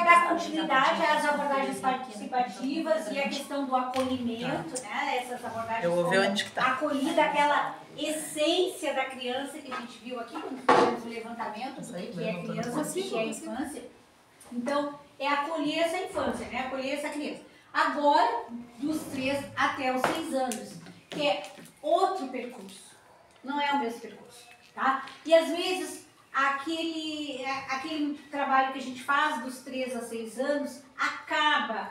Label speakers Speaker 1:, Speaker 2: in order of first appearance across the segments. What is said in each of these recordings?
Speaker 1: dar continuidade às abordagens participativas e a questão do acolhimento, né? Essas abordagens.
Speaker 2: Eu vou ver onde que tá.
Speaker 1: Acolhida, aquela essência da criança que a gente viu aqui quando fizemos o levantamento do que é criança, do que é infância. Então, é acolher essa infância, né? Acolher essa criança. Agora, dos 3 até os 6 anos, que é outro percurso. Não é o mesmo percurso, tá? E às vezes, aquele trabalho que a gente faz dos 3 a 6 anos acaba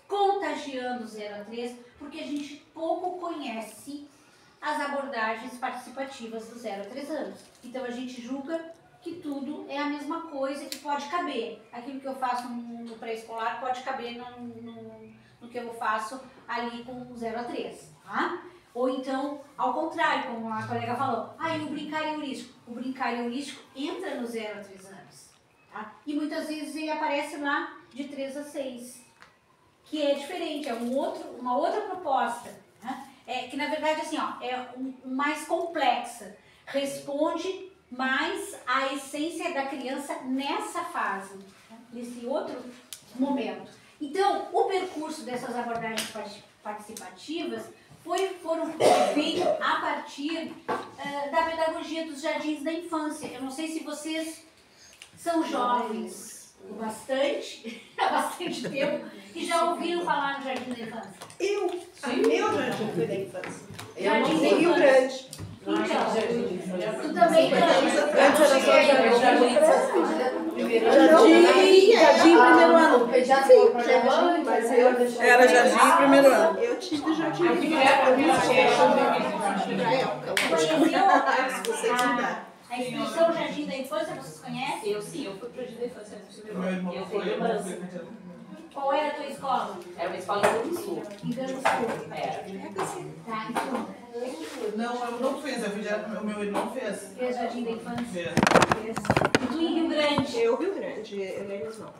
Speaker 1: contagiando o 0 a 3, porque a gente pouco conhece as abordagens participativas do 0 a 3 anos. Então a gente julga que tudo é a mesma coisa, que pode caber. Aquilo que eu faço no pré-escolar pode caber no que eu faço ali com 0 a 3, tá? Ou então, ao contrário, como a colega falou, e o brincar heurístico? O brincar heurístico entra no 0 a 3 anos, tá? E muitas vezes ele aparece lá de 3 a 6, que é diferente, é uma outra proposta, né? Que na verdade assim, é mais complexa, responde mais à essência da criança nessa fase, né? Nesse outro momento. Então, o percurso dessas abordagens participativas foram feitos a partir da pedagogia dos jardins da infância. Eu não sei se vocês são jovens há bastante tempo e já ouviram falar no Jardim da Infância.
Speaker 3: Meu jardim foi da infância.
Speaker 1: Jardim da
Speaker 3: Rio Grande.
Speaker 1: Então, tu também
Speaker 3: Jardim primeiro ano.
Speaker 2: Era jardim primeiro ano.
Speaker 3: Eu tive jardim.
Speaker 1: A instituição Jardim da Infância, vocês conhecem?
Speaker 4: Eu sim, eu fui pro Jardim da Infância.
Speaker 5: Eu
Speaker 4: tenho lembrança.
Speaker 1: Qual era a tua escola?
Speaker 4: Era uma escola em Rio Grande do Sul.
Speaker 1: Em Rio Grande do Sul.
Speaker 4: Era.
Speaker 1: Tá, então.
Speaker 5: Não, eu não fiz, eu fiz direto, o meu irmão fez.
Speaker 1: Fez Jardim da Infância?
Speaker 5: Fez.
Speaker 1: E tu em Rio Grande?
Speaker 3: Eu, Rio Grande, Helênios não.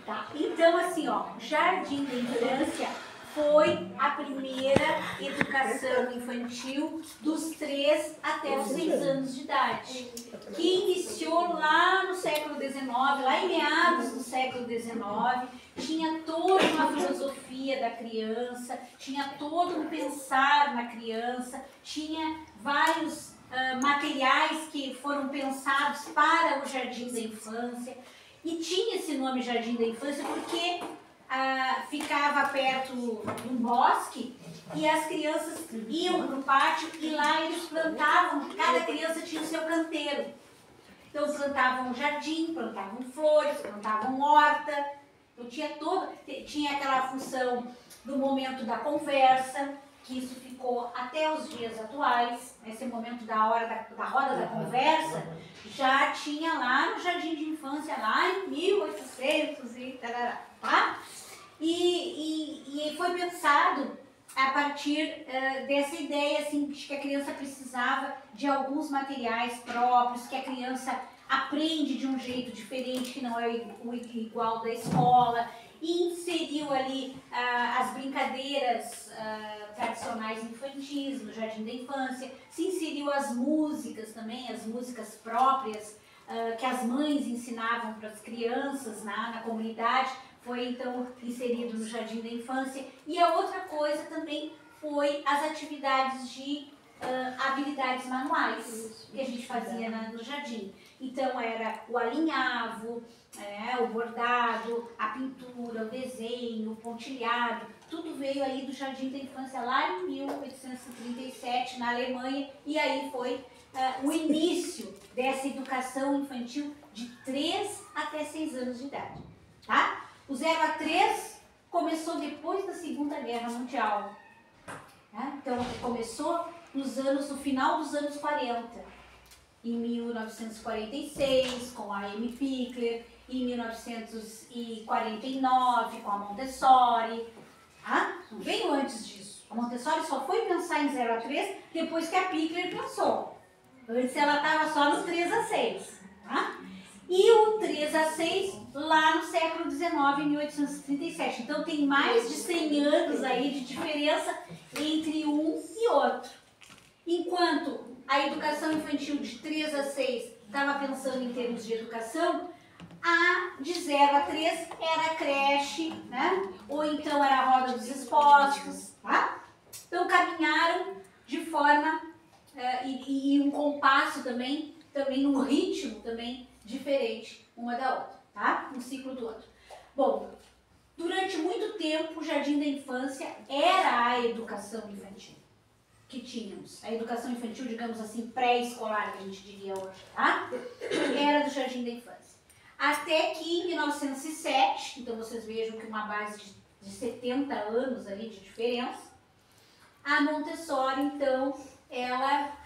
Speaker 1: Tá, então assim, Jardim da Infância foi a primeira educação infantil dos 3 até os 6 anos de idade, que iniciou lá no século XIX, lá em meados do século XIX, tinha toda uma filosofia da criança, tinha todo um pensar na criança, tinha vários materiais que foram pensados para o Jardim da Infância, e tinha esse nome Jardim da Infância porque ficava perto de um bosque e as crianças iam para o pátio e lá eles plantavam, cada criança tinha o seu canteiro. Então plantavam jardim, plantavam flores, plantavam horta, então tinha aquela função do momento da conversa, que isso ficou até os dias atuais, nesse momento da roda da conversa, já tinha lá no Jardim de Infância, lá em 1800 e tarará, tá? E foi pensado a partir dessa ideia assim, de que a criança precisava de alguns materiais próprios, que a criança aprende de um jeito diferente, que não é o igual da escola, e inseriu ali as brincadeiras tradicionais infantis no Jardim da Infância, se inseriu as músicas também, as músicas próprias que as mães ensinavam para as crianças na comunidade, foi então inserido no Jardim da Infância. E a outra coisa também foi as atividades de habilidades manuais que a gente fazia no jardim. Então era o alinhavo, o bordado, a pintura, o desenho, o pontilhado, tudo veio aí do Jardim da Infância lá em 1837 na Alemanha, e aí foi o início dessa educação infantil de 3 até 6 anos de idade, tá? O 0 a 3 começou depois da Segunda Guerra Mundial, né? Então começou no final dos anos 40, em 1946 com a Amy Pickler, em 1949 com a Montessori, tá? Não veio antes disso. A Montessori só foi pensar em 0 a 3 depois que a Pickler pensou. Antes ela estava só no 3 a 6, tá? E o 3 a 6 lá no século XIX, em 1837. Então tem mais de 100 anos aí de diferença entre um e outro. Enquanto a educação infantil de 3 a 6 estava pensando em termos de educação, A de 0 a 3 era a creche, né? Ou então era a roda dos expostos, tá? Então caminharam de forma e um compasso também num ritmo também diferente uma da outra, tá? Um ciclo do outro. Bom, durante muito tempo o Jardim da Infância era a educação infantil que tínhamos. A educação infantil, digamos assim, pré-escolar, que a gente diria hoje, tá? Era do Jardim da Infância. Até que em 1907, então vocês vejam que uma base de 70 anos ali de diferença, a Montessori, então, ela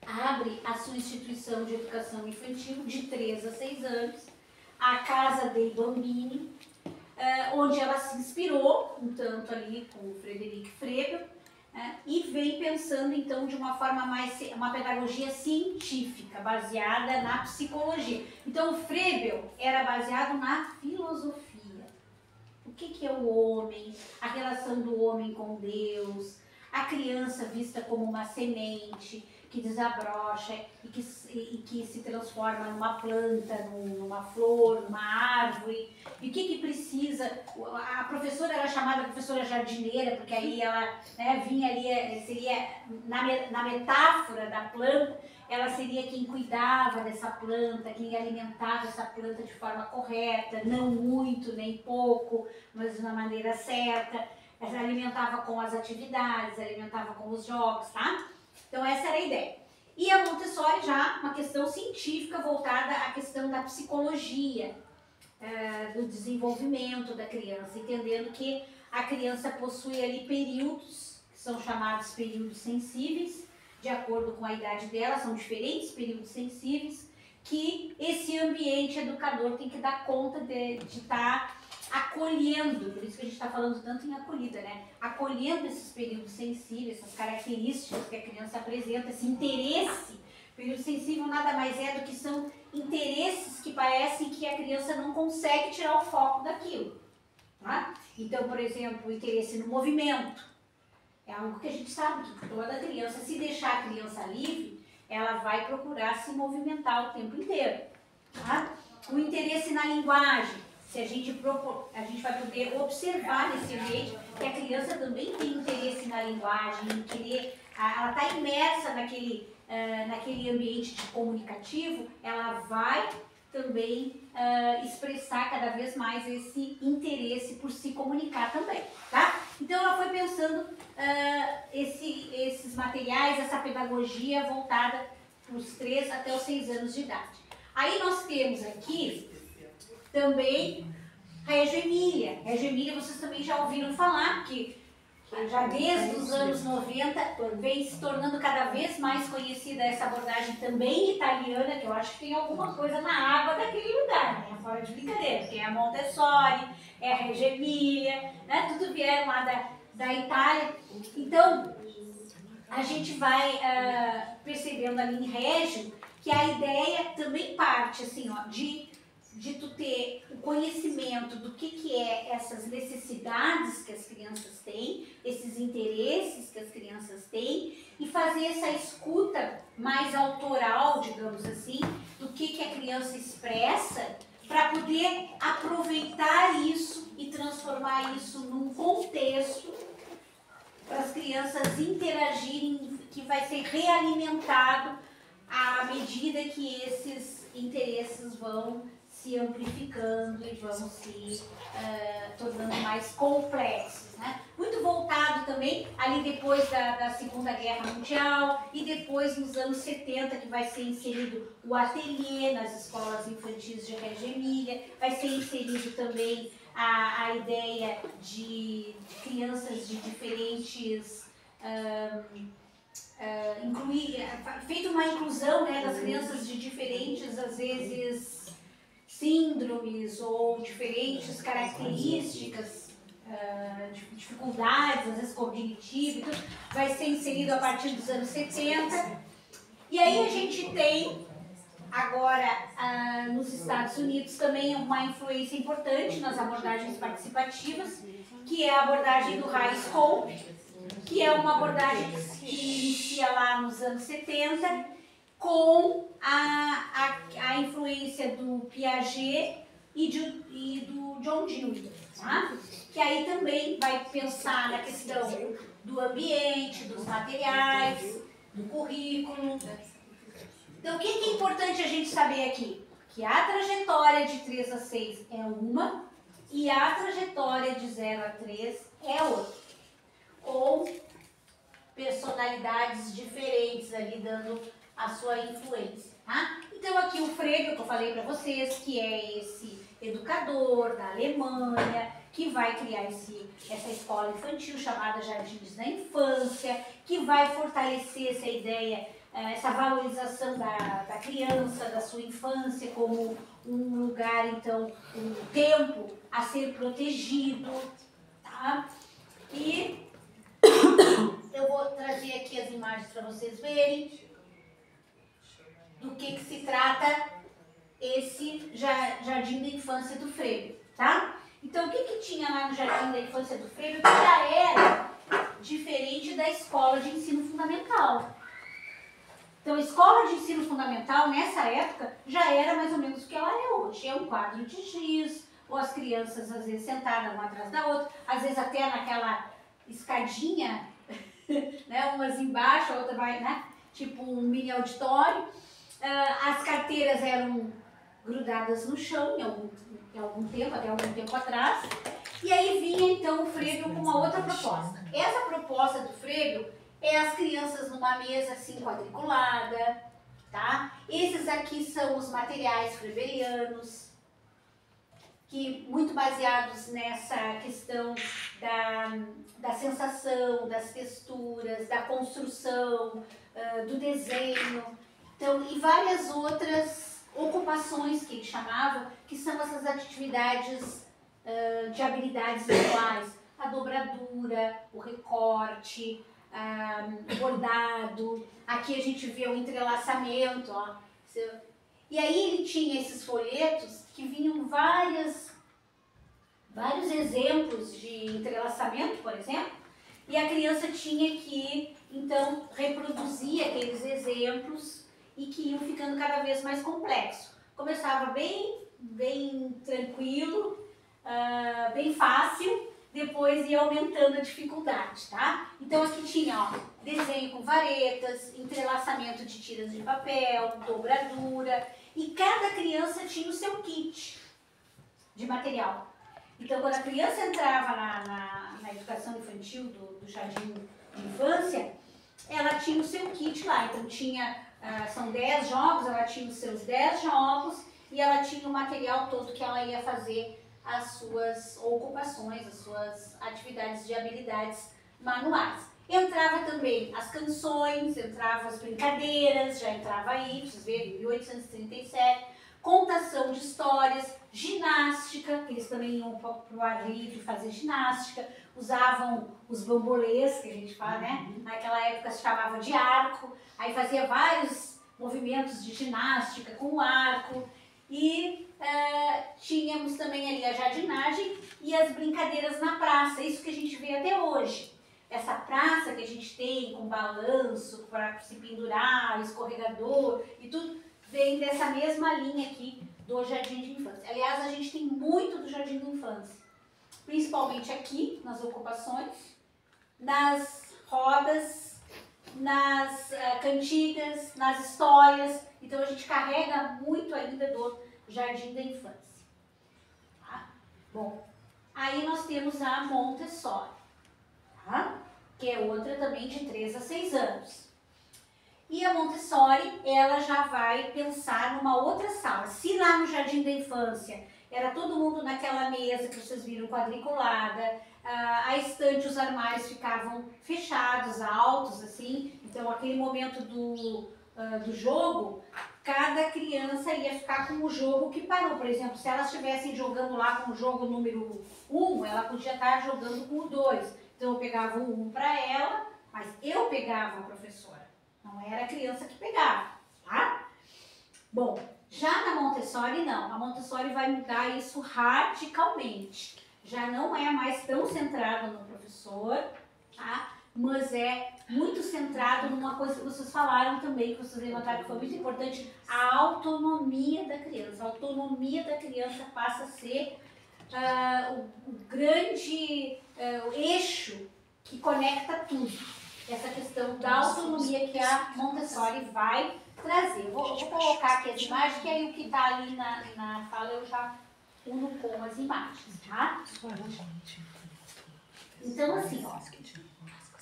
Speaker 1: abre a sua instituição de educação infantil de 3 a 6 anos, a Casa dei Bambini, onde ela se inspirou um tanto ali com o Frederic Frebel, e vem pensando então de uma forma uma pedagogia científica, baseada na psicologia. Então o Frebel era baseado na filosofia. O que é o homem, a relação do homem com Deus, a criança vista como uma semente que desabrocha e que se transforma numa planta, numa flor, numa árvore. E o que precisa? A professora era chamada professora jardineira, porque aí ela, né, vinha ali, seria na metáfora da planta, ela seria quem cuidava dessa planta, quem alimentava essa planta de forma correta, não muito nem pouco, mas de uma maneira certa. Ela alimentava com as atividades, alimentava com os jogos, tá? Então essa era a ideia. E a Montessori já uma questão científica voltada à questão da psicologia, do desenvolvimento da criança, entendendo que a criança possui ali períodos, que são chamados períodos sensíveis, de acordo com a idade dela, são diferentes períodos sensíveis, que esse ambiente educador tem que dar conta de estar acolhendo, por isso que a gente está falando tanto em acolhida, né? Acolhendo esses períodos sensíveis, essas características que a criança apresenta, esse interesse. Período sensível nada mais é do que são interesses que parecem que a criança não consegue tirar o foco daquilo. Tá? Então, por exemplo, o interesse no movimento. É algo que a gente sabe que toda criança, se deixar a criança livre, ela vai procurar se movimentar o tempo inteiro. Tá? O interesse na linguagem. Se a gente vai poder observar nesse ambiente que a criança também tem interesse na linguagem, em querer, ela está imersa naquele ambiente comunicativo, ela vai também expressar cada vez mais esse interesse por se comunicar também, tá? Então ela foi pensando esses materiais, essa pedagogia voltada para os 3 até os 6 anos de idade. Aí nós temos aqui também Reggio Emília. Reggio Emília vocês também já ouviram falar, que já desde os anos 90 vem se tornando cada vez mais conhecida essa abordagem também italiana, que eu acho que tem alguma coisa na água daquele lugar, né? Fora de brincadeira, que é a Montessori, é a Reggio Emília, né? Tudo vieram lá da Itália. Então, a gente vai percebendo ali em Reggio que a ideia também parte assim, ó, de tu ter o conhecimento do que é essas necessidades que as crianças têm, esses interesses que as crianças têm, e fazer essa escuta mais autoral, digamos assim, do que a criança expressa, para poder aproveitar isso e transformar isso num contexto para as crianças interagirem, que vai ser realimentado à medida que esses interesses vão se amplificando e vão se tornando mais complexos, né? Muito voltado também ali depois da Segunda Guerra Mundial e depois nos anos 70 que vai ser inserido o ateliê nas escolas infantis de Reggio Emília, vai ser inserido também a ideia de crianças de diferentes feito uma inclusão, né, das crianças de diferentes, às vezes, síndromes ou diferentes características, dificuldades, às vezes cognitivas, vai ser inserido a partir dos anos 70. E aí a gente tem, agora, nos Estados Unidos, também uma influência importante nas abordagens participativas, que é a abordagem do High Scope, que é uma abordagem que inicia lá nos anos 70, com a influência do Piaget e do John Dewey, tá? Que aí também vai pensar na questão do ambiente, dos materiais, do currículo. Então, o que é importante a gente saber aqui? Que a trajetória de 3 a 6 é uma e a trajetória de 0 a 3 é outra. Com personalidades diferentes ali dando a sua influência, tá? Então, aqui o Frege, que eu falei para vocês, que é esse educador da Alemanha, que vai criar essa escola infantil chamada Jardins da Infância, que vai fortalecer essa ideia, essa valorização da criança, da sua infância como um lugar, então, um tempo a ser protegido, tá? E eu vou trazer aqui as imagens para vocês verem do que se trata esse Jardim da Infância do Frege, tá? Então, o que tinha lá no Jardim da Infância do Frege que já era diferente da escola de ensino fundamental. Então, a escola de ensino fundamental, nessa época, já era mais ou menos o que ela é hoje. É um quadro de giz, ou as crianças, às vezes, sentadas uma atrás da outra, às vezes até naquela escadinha, né, umas embaixo, a outra vai, né, tipo um mini auditório. As carteiras eram grudadas no chão em algum tempo, até algum tempo atrás. E aí vinha, então, o Frege com uma outra proposta. Essa proposta do Frege é as crianças numa mesa assim quadriculada, tá? Esses aqui são os materiais frebelianos, que muito baseados nessa questão da sensação, das texturas, da construção, do desenho, então, e várias outras ocupações que ele chamava, que são essas atividades de habilidades visuais, a dobradura, o recorte, o bordado, aqui a gente vê o entrelaçamento, ó. E aí ele tinha esses folhetos que vinham vários exemplos de entrelaçamento, por exemplo, e a criança tinha que, então, reproduzir aqueles exemplos e que iam ficando cada vez mais complexos. Começava bem tranquilo, bem fácil, depois ia aumentando a dificuldade, tá? Então aqui tinha, ó, desenho com varetas, entrelaçamento de tiras de papel, dobradura, e cada criança tinha o seu kit de material. Então, quando a criança entrava na educação infantil do Jardim de Infância, ela tinha o seu kit lá. Então, são 10 jogos, ela tinha os seus 10 jogos e ela tinha o material todo que ela ia fazer as suas ocupações, as suas atividades de habilidades manuais. Entrava também as canções, entrava as brincadeiras, já entrava aí, vocês verem, 1837, contação de histórias, ginástica, que eles também iam para o ar livre fazer ginástica, usavam os bambolês, que a gente fala, né? Naquela época se chamava de arco, aí fazia vários movimentos de ginástica com o arco, e tínhamos também ali a jardinagem e as brincadeiras na praça, isso que a gente vê até hoje. Essa praça que a gente tem com balanço para se pendurar, escorregador e tudo, vem dessa mesma linha aqui do Jardim de Infância. Aliás, a gente tem muito do Jardim de Infância, principalmente aqui nas ocupações, nas rodas, nas cantigas, nas histórias. Então a gente carrega muito ainda do Jardim da Infância. Tá? Bom, aí nós temos a Montessori, tá? Que é outra também de 3 a 6 anos. E a Montessori, ela já vai pensar numa outra sala. Se lá no Jardim da Infância era todo mundo naquela mesa que vocês viram quadriculada, a estante, os armários ficavam fechados, altos, assim. Então, aquele momento do jogo, cada criança ia ficar com o jogo que parou. Por exemplo, se elas estivessem jogando lá com o jogo número 1, ela podia estar jogando com o 2. Então, eu pegava o 1 para ela, mas eu pegava a professora. Não era a criança que pegava, tá? Bom, já na Montessori não. A Montessori vai mudar isso radicalmente. Já não é mais tão centrada no professor, tá? Mas é muito centrado numa coisa que vocês falaram também, que vocês levantaram que foi muito importante, a autonomia da criança. A autonomia da criança passa a ser o grande o eixo que conecta tudo. Essa questão da autonomia que a Montessori vai trazer. Vou colocar aqui as imagens, que aí o que está ali na fala eu já uno com as imagens, tá? Então, assim, ó,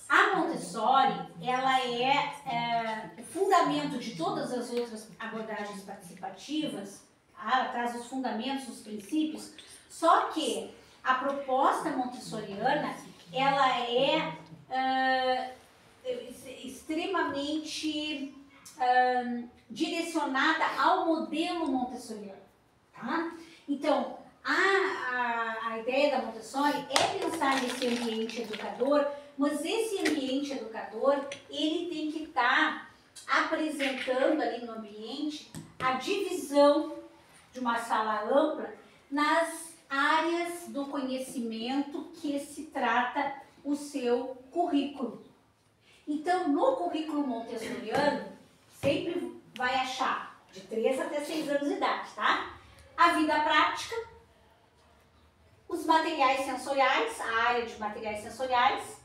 Speaker 1: a Montessori, ela é o fundamento de todas as outras abordagens participativas, tá? Ela traz os fundamentos, os princípios, só que a proposta montessoriana, ela é extremamente direcionada ao modelo montessoriano, tá? Então, a ideia da Montessori é pensar nesse ambiente educador, mas esse ambiente educador, ele tem que estar apresentando ali no ambiente a divisão de uma sala ampla nas áreas do conhecimento que se trata o seu currículo. Então, no currículo montessoriano, sempre vai achar de 3 até 6 anos de idade, tá? A vida prática, os materiais sensoriais, a área de materiais sensoriais,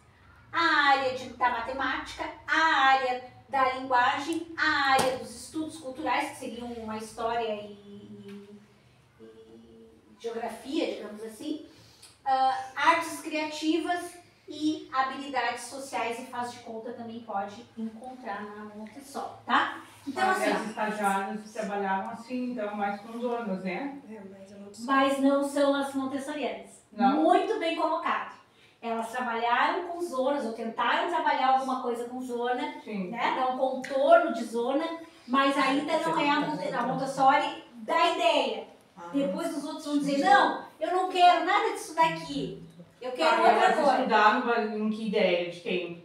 Speaker 1: a área da matemática, a área da linguagem, a área dos estudos culturais, que seriam uma história e geografia, digamos assim, artes criativas e habilidades sociais, e faz de conta também pode encontrar na Montessori, tá? Então, assim,
Speaker 6: as estagiárias trabalhavam assim, então mais com zonas, né?
Speaker 1: mas não são as montessorianas.
Speaker 6: Não.
Speaker 1: Muito bem colocado. Elas trabalharam com zonas, ou tentaram trabalhar alguma coisa com zona,
Speaker 6: Sim.
Speaker 1: né? Dar um contorno de zona, mas ainda não é a Montessori da ideia. Depois os outros vão dizer, não, eu não quero nada disso daqui. Eu quero outra
Speaker 6: Elas
Speaker 1: coisa.
Speaker 6: estudaram em que ideia? De quem?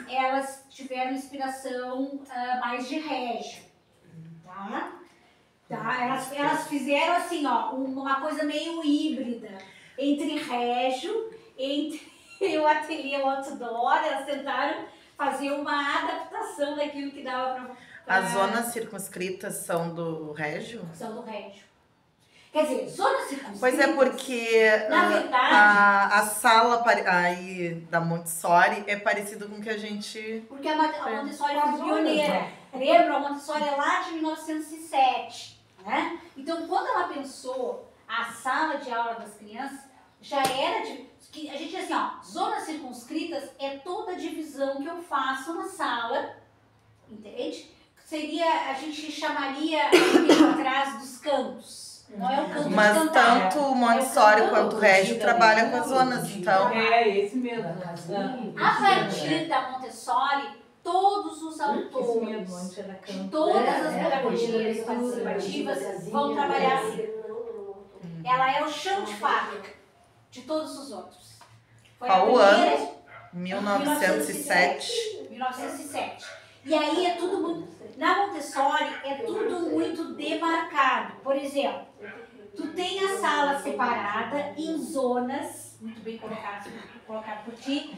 Speaker 1: Elas tiveram inspiração mais de Régio, tá? Elas fizeram assim, ó, uma coisa meio híbrida entre Régio, entre o ateliê outdoor. Elas tentaram fazer uma adaptação daquilo que dava para...
Speaker 2: As zonas circunscritas são do Régio?
Speaker 1: São do Régio. Quer dizer, zonas circunscritas...
Speaker 2: Pois é, porque
Speaker 1: na verdade,
Speaker 2: a sala aí da Montessori é parecida com o que a gente...
Speaker 1: porque a Montessori foi pioneira. Lembra? A Montessori é lá de 1907. Né? Então, quando ela pensou a sala de aula das crianças, já era que a gente diz assim, ó, zonas circunscritas é toda a divisão que eu faço na sala, entende? Seria, a gente chamaria atrás dos cantos. Não é o canto
Speaker 2: Mas
Speaker 1: de cantar.
Speaker 2: tanto o Montessori quanto o Régio trabalham com as zonas, então...
Speaker 6: É, esse mesmo.
Speaker 1: A partir da Montessori, todos os autores de todas as pedagogias participativas vão trabalhar assim. Ela é o chão de fábrica de todos os outros. Foi
Speaker 2: Qual
Speaker 1: a
Speaker 2: ano?
Speaker 1: primeira,
Speaker 2: 1907.
Speaker 1: 1907. E aí é tudo muito... Na Montessori é tudo muito demarcado. Por exemplo, tu tem a sala separada em zonas, muito bem colocado por ti,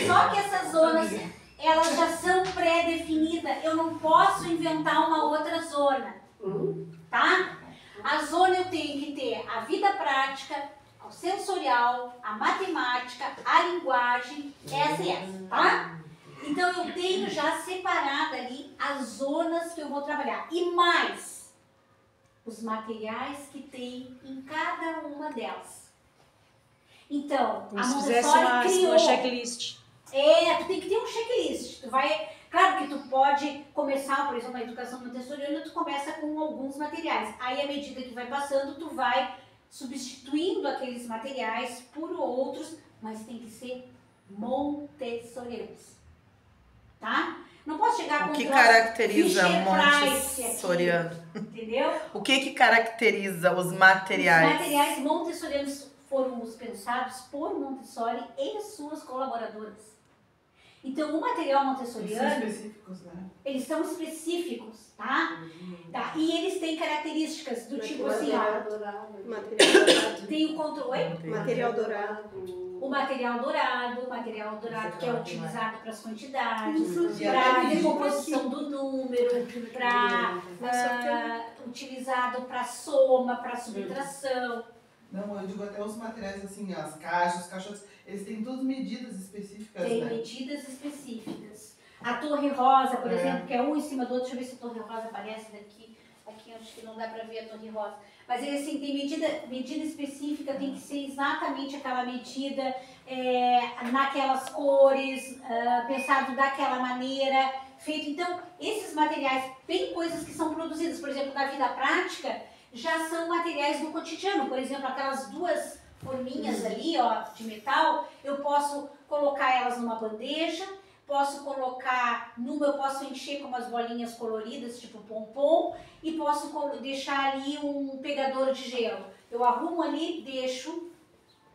Speaker 1: só que essas zonas, elas já são pré-definidas. Eu não posso inventar uma outra zona, tá? A zona eu tenho que ter a vida prática, o sensorial, a matemática, a linguagem, essa e essa, tá? Então eu tenho já separado ali as zonas que eu vou trabalhar. E mais, os materiais que tem em cada uma delas. Então, a Montessori criou...
Speaker 3: uma checklist.
Speaker 1: Tu tem que ter um checklist. Tu vai... Claro que tu pode começar, por exemplo, a educação montessoriana, tu começa com alguns materiais. Aí, à medida que vai passando, tu vai substituindo aqueles materiais por outros, mas tem que ser montessorianos. Tá? Não posso chegar com
Speaker 2: O que caracteriza
Speaker 1: Fisher-Price
Speaker 2: montessoriano?
Speaker 1: aqui, entendeu?
Speaker 2: O que caracteriza os materiais?
Speaker 1: Os materiais montessorianos foram os pensados por Montessori e suas colaboradoras. Então, o material
Speaker 5: Eles são
Speaker 1: montessoriano,
Speaker 5: específicos, né?
Speaker 1: eles são específicos, tá? E eles têm características do tipo assim, ó,
Speaker 3: Material dourado.
Speaker 1: tem o controle,
Speaker 3: Material dourado.
Speaker 1: o material dourado que é utilizado para as quantidades,
Speaker 2: E
Speaker 1: para
Speaker 2: até
Speaker 1: decomposição do número, para utilizado para soma, para subtração.
Speaker 5: Não, eu digo até os materiais assim, as caixas, os caixotes, eles têm todas medidas específicas,
Speaker 1: Tem
Speaker 5: né?
Speaker 1: medidas específicas. A torre rosa, por exemplo, que é um em cima do outro, deixa eu ver se a torre rosa aparece daqui. Aqui eu acho que não dá para ver a torre rosa. Mas ele assim, tem medida específica, tem que ser exatamente aquela medida, naquelas cores, pensado daquela maneira, feito. Então, esses materiais, tem coisas que são produzidas, por exemplo, na vida prática, já são materiais do cotidiano. Por exemplo, aquelas duas forminhas ali, ó, de metal, eu posso colocar elas numa bandeja, posso eu posso encher com umas bolinhas coloridas, tipo pompom, e posso deixar ali um pegador de gelo. Eu arrumo ali, deixo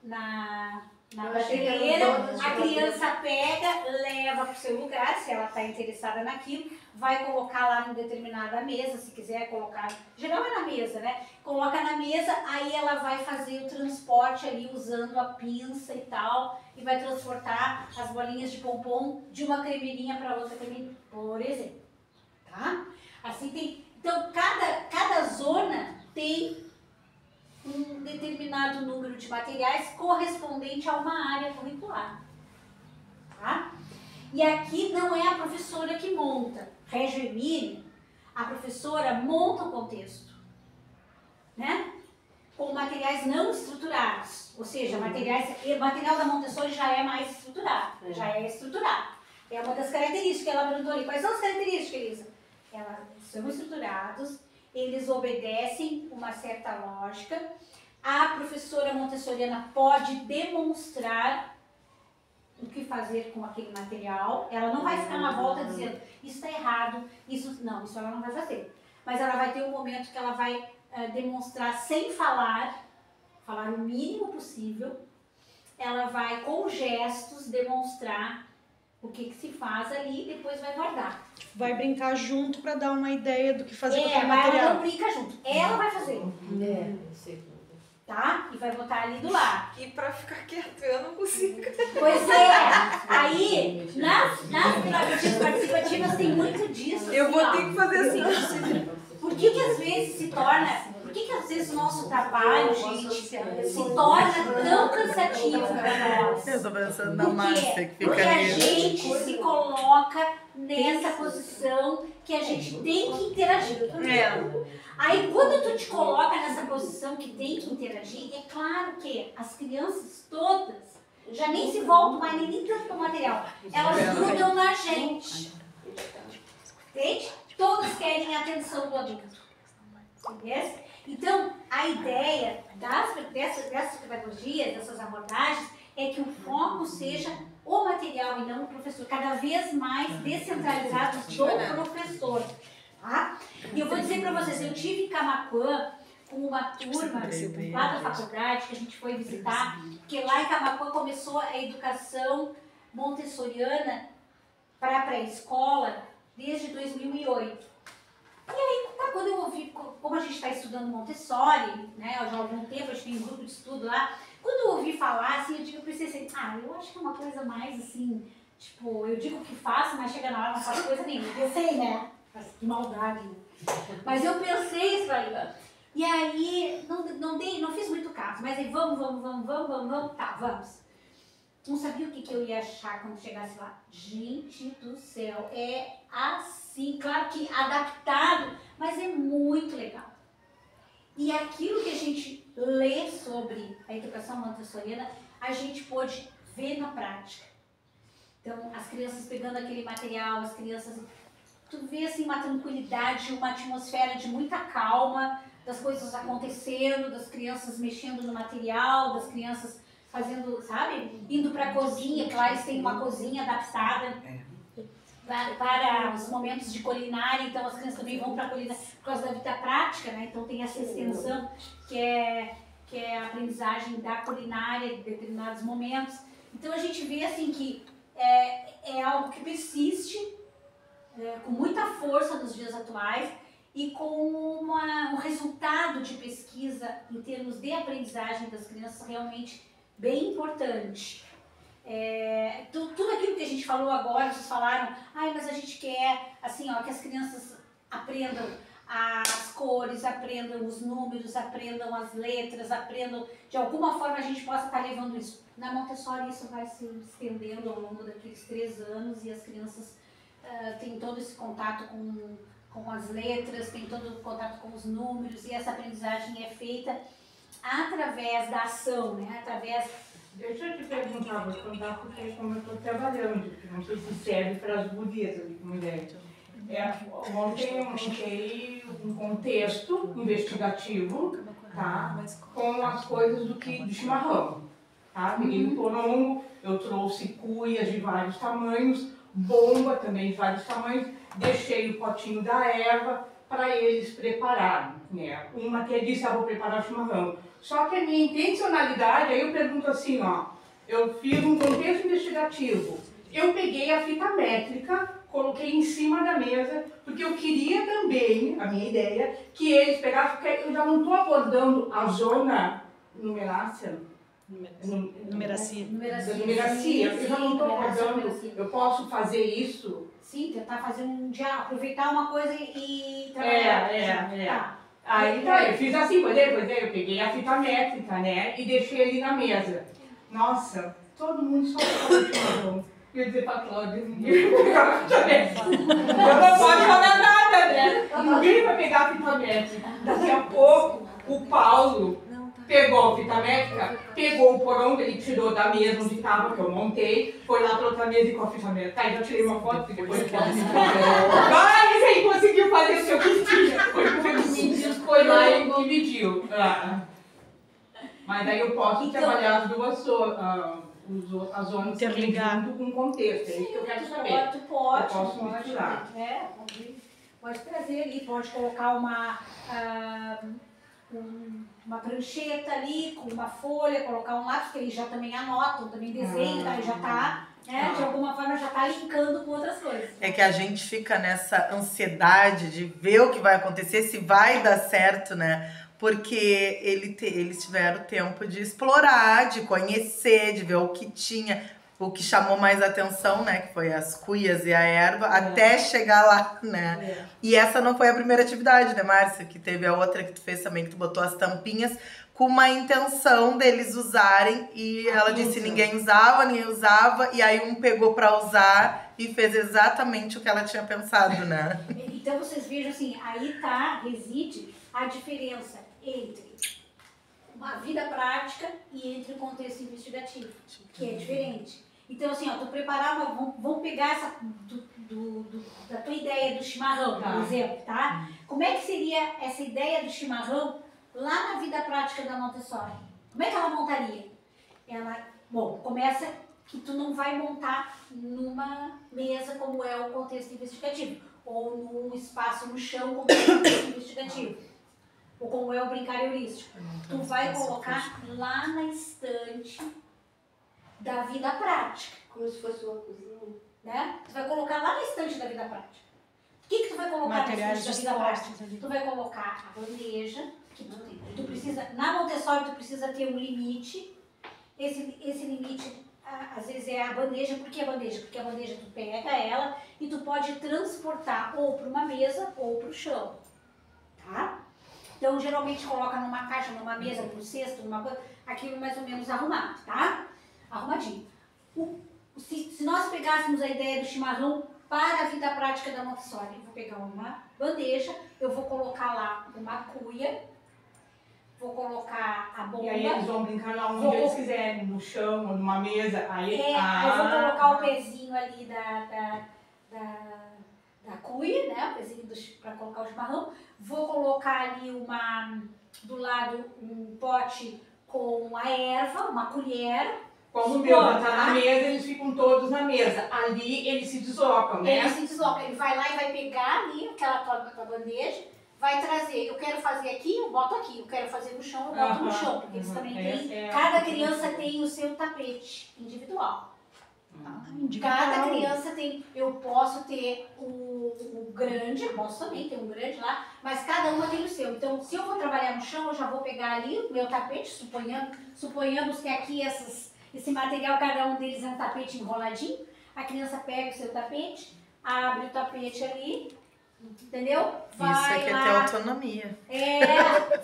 Speaker 1: na prateleira, a criança pega, leva para o seu lugar, se ela está interessada naquilo, vai colocar lá em determinada mesa, se quiser colocar, geral é na mesa, né? Coloca na mesa, aí ela vai fazer o transporte ali usando a pinça e tal, e vai transportar as bolinhas de pompom de uma cremeirinha para outra cremeirinha, por exemplo, tá? Assim tem, então cada zona tem um determinado número de materiais correspondente a uma área curricular, tá? E aqui não é a professora que monta. Régio Emílio, a professora monta o contexto, né? Com materiais não estruturados, ou seja, o material da Montessori já é mais estruturado, já é estruturado. É uma das características que ela perguntou ali. Quais são as características, Elisa? Elas são estruturados, eles obedecem uma certa lógica. A professora montessoriana pode demonstrar o que fazer com aquele material. Ela não vai ficar na volta dizendo isso está errado, isso ela não vai fazer. Mas ela vai ter um momento que ela vai demonstrar sem falar o mínimo possível. Ela vai com gestos demonstrar o que se faz ali e depois vai guardar.
Speaker 3: Vai brincar junto para dar uma ideia do que fazer com aquele
Speaker 1: Mas ela
Speaker 3: material.
Speaker 1: não brinca junto. Ela vai fazer. Tá? E vai botar ali do lado.
Speaker 7: E pra ficar quieto, eu não consigo.
Speaker 1: Pois é. Aí, nas pedagogias participativas tem muito disso.
Speaker 7: Eu
Speaker 1: assim,
Speaker 7: vou
Speaker 1: ó.
Speaker 7: ter que fazer assim.
Speaker 1: Por que às vezes se torna... Por que às vezes o nosso trabalho, gente, se torna tão cansativo para nós?
Speaker 2: Eu tô pensando na
Speaker 1: Por quê?
Speaker 2: Márcia que
Speaker 1: Porque
Speaker 2: fica
Speaker 1: a
Speaker 2: ali.
Speaker 1: gente se coloca nessa posição que a gente tem que interagir. Aí quando tu te coloca nessa posição que tem que interagir, é claro que as crianças todas já nem se voltam mais nem tanto para o material. Elas grudam na gente. Entende? Todas querem a atenção do adulto. Entendeu? Então, a ideia dessas pedagogias, dessas abordagens, é que o foco seja o material e não o professor, cada vez mais descentralizado do professor. Tá? E eu vou dizer para vocês, eu tive em Camaquã com uma turma lá da faculdade que a gente foi visitar, porque lá em Camaquã começou a educação montessoriana para a pré-escola desde 2008. E aí, quando eu ouvi, como a gente está estudando Montessori, né, já há algum tempo, a gente tem um grupo de estudo lá, quando eu ouvi falar, assim, eu pensei assim, eu acho que é uma coisa mais assim, tipo, eu digo que faço, mas chega na hora não faço coisa nenhuma. Eu sei, né? Que maldade. Mas eu pensei isso aí. E aí, não fiz muito caso, mas aí vamos, tá, vamos. Não sabia o que eu ia achar quando chegasse lá. Gente do céu, é assim, claro que adaptado, mas é muito legal. E aquilo que a gente lê sobre a educação montessoriana, a gente pode ver na prática. Então, as crianças pegando aquele material, as crianças... Tu vê assim uma tranquilidade, uma atmosfera de muita calma, das coisas acontecendo, das crianças mexendo no material, das crianças fazendo, sabe? Indo para a cozinha, que lá eles têm uma cozinha adaptada para os momentos de culinária, então as crianças também vão para a culinária por causa da vida prática, né? Então tem essa extensão que é a aprendizagem da culinária em determinados momentos. Então a gente vê assim que é algo que persiste com muita força nos dias atuais e com um resultado de pesquisa em termos de aprendizagem das crianças realmente bem importante. Tudo aquilo que a gente falou agora, vocês falaram, mas a gente quer assim, que as crianças aprendam as cores, aprendam os números, aprendam as letras, aprendam, de alguma forma a gente possa estar levando isso. Na Montessori isso vai se estendendo ao longo daqueles 3 anos e as crianças têm todo esse contato com as letras, têm todo o contato com os números e essa aprendizagem é feita através da ação, né?
Speaker 6: Deixa eu te perguntar, vou te contar porque como eu estou trabalhando, porque não sei se serve para as gurias ali como ideia. Ontem eu montei um contexto investigativo, tá? Com as coisas do chimarrão, tá? Peguei um porongo, eu trouxe cuias de vários tamanhos, bomba também de vários tamanhos, deixei o potinho da erva para eles prepararem, né? Uma que disse, vou preparar o chimarrão. Só que a minha intencionalidade, aí eu pergunto assim, eu fiz um contexto investigativo, eu peguei a fita métrica, coloquei em cima da mesa, porque eu queria também, a minha ideia, que eles pegassem, porque eu já não estou abordando a zona numeracia, eu já não estou abordando, eu posso fazer isso?
Speaker 1: Sim, tentar fazer aproveitar uma coisa e trabalhar.
Speaker 6: Aí tá, eu fiz assim, pois é, eu peguei a fita métrica, né, e deixei ali na mesa. Nossa, todo mundo só falou de chimarrão. Eu ia dizer pra Cláudia, ninguém vai pegar a fita métrica. Eu não posso falar nada, né? Ninguém vai pegar a fita métrica. Daqui a pouco, o Paulo pegou a fita métrica, pegou o porão, ele tirou da mesa onde estava, que eu montei, foi lá para outra mesa e com a fita métrica. Aí já tirei uma foto, porque depois eu posso mas aí conseguiu fazer o seu quentinho. Foi lá e mediu. Mas aí eu posso trabalhar as duas as zonas
Speaker 3: interligado
Speaker 6: com o contexto. É isso que eu quero saber.
Speaker 1: Tu pode,
Speaker 6: eu posso misturar.
Speaker 1: Pode trazer ali, pode colocar uma prancheta ali, com uma folha, colocar um lápis, que eles já também anotam, também desenham, tá? Já tá, né? De alguma forma já tá linkando com outras coisas.
Speaker 2: É que a gente fica nessa ansiedade de ver o que vai acontecer, se vai dar certo, né? Porque eles tiveram tempo de explorar, de conhecer, de ver o que tinha, o que chamou mais atenção, né? Que foi as cuias e a erva, até chegar lá, né? E essa não foi a primeira atividade, né, Márcia? Que teve a outra que tu fez também, que tu botou as tampinhas com uma intenção deles usarem. E ela disse ninguém usava, e aí um pegou pra usar e fez exatamente o que ela tinha pensado, né?
Speaker 1: Então vocês vejam assim, aí reside a diferença entre uma vida prática e entre o contexto investigativo, que é diferente. Então assim, tu preparar vamos pegar essa da tua ideia do chimarrão, por exemplo, tá? Como é que seria essa ideia do chimarrão lá na vida prática da Montessori? Como é que ela montaria? Começa que tu não vai montar numa mesa como é o contexto investigativo, ou num espaço no chão como é o contexto investigativo. Ou como é o brincar heurístico. Tu vai colocar lá na estante da vida prática.
Speaker 4: Como se fosse uma cozinha.
Speaker 1: Né? Tu vai colocar lá na estante da vida prática. O que tu vai colocar na estante da vida prática? Tu vai colocar a bandeja que tu tem. Tu precisa, na Montessori tu precisa ter um limite. Esse limite, às vezes é a bandeja. Por que a bandeja? Porque a bandeja tu pega ela e tu pode transportar ou para uma mesa ou para o chão. Tá? Então, geralmente coloca numa caixa, numa mesa, num cesto, numa coisa, aquilo mais ou menos arrumado, tá? Arrumadinho. Se nós pegássemos a ideia do chimarrão para a vida prática da Montessori, eu vou pegar uma bandeja, eu vou colocar lá uma cuia, vou colocar a bomba.
Speaker 6: E aí eles vão brincar lá onde eles quiserem, no chão ou numa mesa. Aí
Speaker 1: eu vou colocar o pezinho ali da cuia, né? O pezinho para colocar o chimarrão. Vou colocar ali do lado um pote com a erva, uma colher.
Speaker 6: Como o meu já tá na mesa, eles ficam todos na mesa. Ali eles se deslocam, né?
Speaker 1: Ele se desloca, ele vai lá e vai pegar ali aquela tua bandeja, vai trazer. Eu quero fazer aqui, eu boto aqui. Eu quero fazer no chão, eu boto no chão. Porque eles também têm, cada criança tem o seu tapete individual. Cada criança tem, eu posso ter o grande, eu posso também ter um grande lá, mas cada uma tem o seu. Então, se eu vou trabalhar no chão, eu já vou pegar ali o meu tapete, suponhamos que aqui esse material, cada um deles é um tapete enroladinho. A criança pega o seu tapete, abre o tapete ali, entendeu?
Speaker 2: Isso é que é ter autonomia.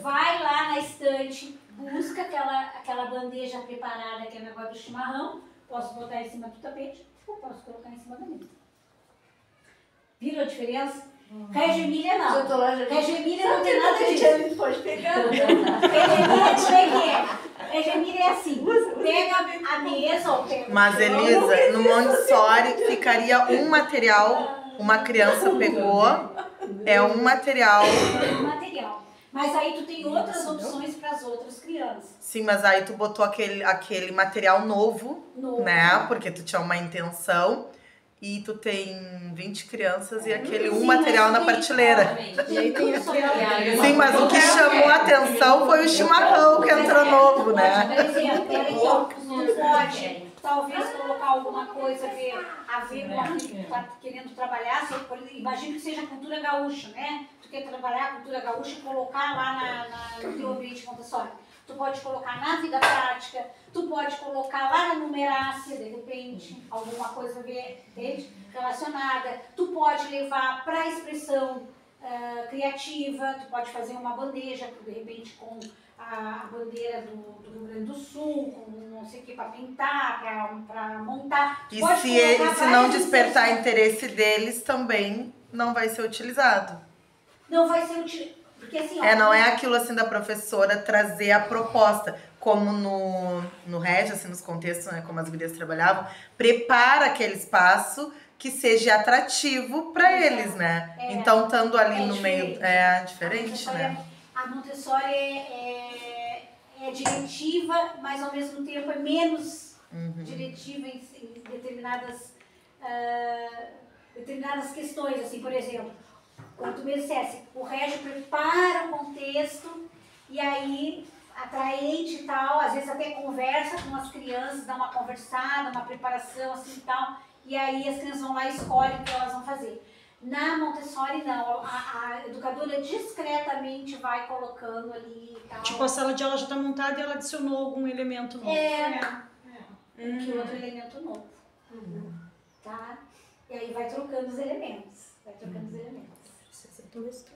Speaker 1: Vai lá na estante, busca aquela bandeja preparada, que é o negócio do chimarrão. Posso botar em cima do tapete ou posso colocar em cima da mesa. Viram a diferença? Regia Emília não. Regia Emília não tem nada disso.
Speaker 7: Pode pegar.
Speaker 1: Regia Emília, como é que é? Regia Emília é assim, pega a mesa ou pega
Speaker 2: Mas, Elisa, no Montessori ficaria um material, uma criança pegou, é um material.
Speaker 1: Mas aí tu tem outras opções para as outras crianças.
Speaker 2: Sim, mas aí tu botou aquele material novo, né? Porque tu tinha uma intenção. E tu tem 20 crianças e aquele material na prateleira.
Speaker 7: E aí tem
Speaker 2: Sim, mas o que chamou a atenção foi o chimarrão que entrou novo, né?
Speaker 1: Por exemplo, tu pode talvez colocar alguma coisa a ver com aquilo que tu tá querendo trabalhar. Imagina que seja cultura gaúcha, né? Tu quer trabalhar a cultura gaúcha e colocar lá no teu ambiente Montessori. Tu pode colocar na vida prática, tu pode colocar lá na numerácia, de repente, alguma coisa relacionada. Tu pode levar para a expressão criativa, tu pode fazer uma bandeja, de repente, com a bandeira do Rio Grande do Sul, com não sei o que, para pintar, para montar.
Speaker 2: E se não despertar interesse deles, também não vai ser utilizado.
Speaker 1: Não vai ser utilizado. Porque, assim,
Speaker 2: não é aquilo assim da professora trazer a proposta, como no Regi, assim, nos contextos, né, como as gurias trabalhavam, prepara aquele espaço que seja atrativo para eles, né? Então, estando ali no meio, é diferente, né?
Speaker 1: A Montessori é diretiva, mas ao mesmo tempo é menos diretiva em determinadas questões, assim, por exemplo. Como tu me dissesse, o Régio prepara o contexto e aí, atraente e tal, às vezes até conversa com as crianças, dá uma conversada, uma preparação assim e tal, e aí as crianças vão lá e escolhem o que elas vão fazer. Na Montessori, não, a educadora discretamente vai colocando ali e tal.
Speaker 3: Tipo, a sala de aula já está montada e ela adicionou algum elemento novo.
Speaker 1: Que outro elemento novo. Tá? E aí vai trocando os elementos.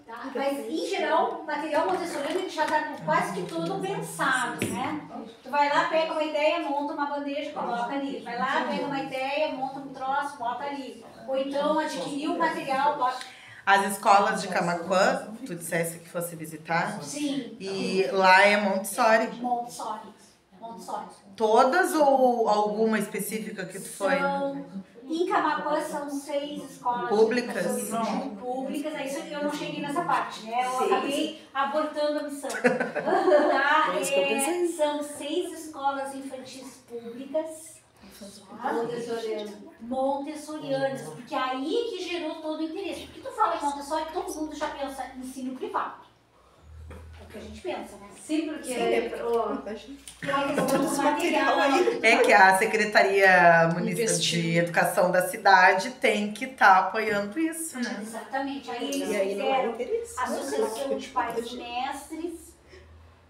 Speaker 1: Tá? Mas, em geral, o material montessoriano já está quase que tudo pensado, né? Tu vai lá, pega uma ideia, monta uma bandeja, coloca ali. Vai lá, pega uma ideia, monta um troço, bota ali. Ou então, adquirir o material, bota...
Speaker 2: As escolas de Camaquã, tu dissesse que fosse visitar?
Speaker 1: Sim.
Speaker 2: E lá é Montessori?
Speaker 1: Montessori.
Speaker 2: Todas ou alguma específica que tu foi?
Speaker 1: Em Camaquã são 6 escolas
Speaker 2: públicas.
Speaker 1: Públicas, aí eu não cheguei nessa parte, né? Eu acabei abortando a missão. Tá? São 6 escolas infantis públicas montessorianas, porque aí que gerou todo o interesse. Porque tu fala em Montessori, todo mundo já pensa em ensino privado. É o que a gente pensa, né? Sempre que
Speaker 2: é que a Secretaria Municipal de Educação da cidade tem que estar apoiando isso, né?
Speaker 1: Exatamente. Aí eles fizeram a Associação de Pais e Mestres,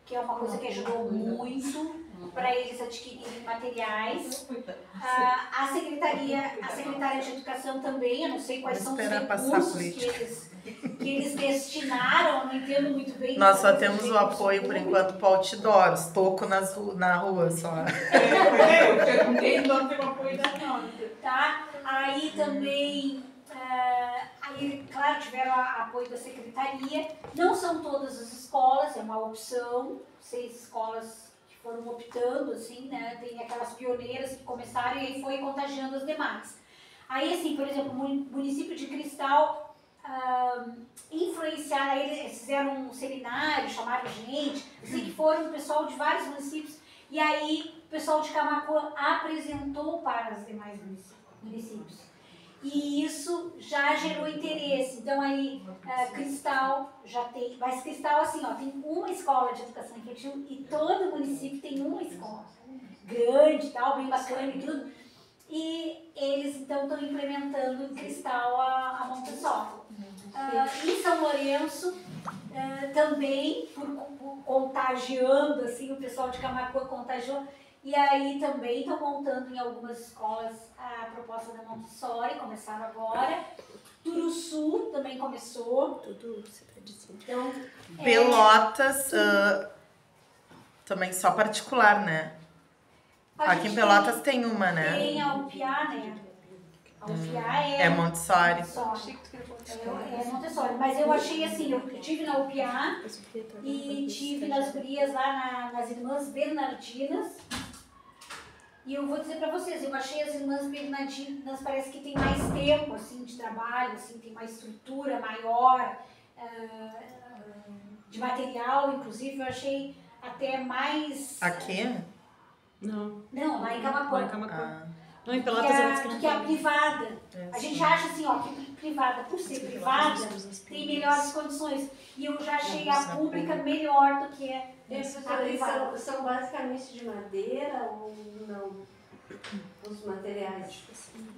Speaker 1: que é uma coisa que ajudou muito para eles adquirirem materiais. A Secretaria de Educação também, eu não sei quais são os recursos que eles destinaram, não entendo muito bem.
Speaker 2: Nós só temos o apoio, por enquanto, para outdoors, toco na rua só.
Speaker 6: Eu não tenho apoio da não.
Speaker 1: Tá? Aí também, claro, tiveram apoio da Secretaria. Não são todas as escolas, é uma opção, 6 escolas que foram optando, assim, né? Tem aquelas pioneiras que começaram e aí foi contagiando as demais. Aí, assim, por exemplo, o município de Cristal influenciaram, eles fizeram um seminário, chamaram gente, assim que foram o pessoal de vários municípios, e aí o pessoal de Camaquã apresentou para os demais municípios. E isso já gerou interesse. Então aí Cristal já tem, mas Cristal assim, ó, tem uma escola de educação infantil e todo município tem uma escola grande e tal, bem bacana e tudo. e eles então estão implementando em Cristal a Montessori. Em São Lourenço, também, por contagiando, assim, o pessoal de Camaquã contagiou, e aí também estão montando em algumas escolas a proposta da Montessori, começaram agora. Turuçu também começou.
Speaker 7: Tudo você tá dizendo.
Speaker 1: Então,
Speaker 2: Pelotas, também só particular, né?
Speaker 1: a
Speaker 2: Aqui em
Speaker 1: gente
Speaker 2: Pelotas tem uma, né?
Speaker 1: tem a UPA, né? A UPA
Speaker 2: É Montessori.
Speaker 1: Montessori. É Montessori, mas eu achei assim, eu tive na UPA e tive nas gurias lá nas Irmãs Bernardinas. E eu vou dizer pra vocês, eu achei as Irmãs Bernardinas, parece que tem mais tempo, assim, de trabalho, assim, tem uma estrutura maior, de material, inclusive, eu achei até mais...
Speaker 2: Aqui?
Speaker 3: Não.
Speaker 1: Não, lá em
Speaker 3: Lá
Speaker 1: Camaquã.
Speaker 3: em Camaquã.
Speaker 2: Ah,
Speaker 3: Não, em Pelotas é mais
Speaker 1: Que a privada.
Speaker 2: é,
Speaker 1: A gente
Speaker 2: sim.
Speaker 1: acha assim, ó, que privada, por ser privada, tem melhores condições. E eu já achei a pública melhor do que a privada.
Speaker 8: São basicamente de madeira ou não? Os materiais?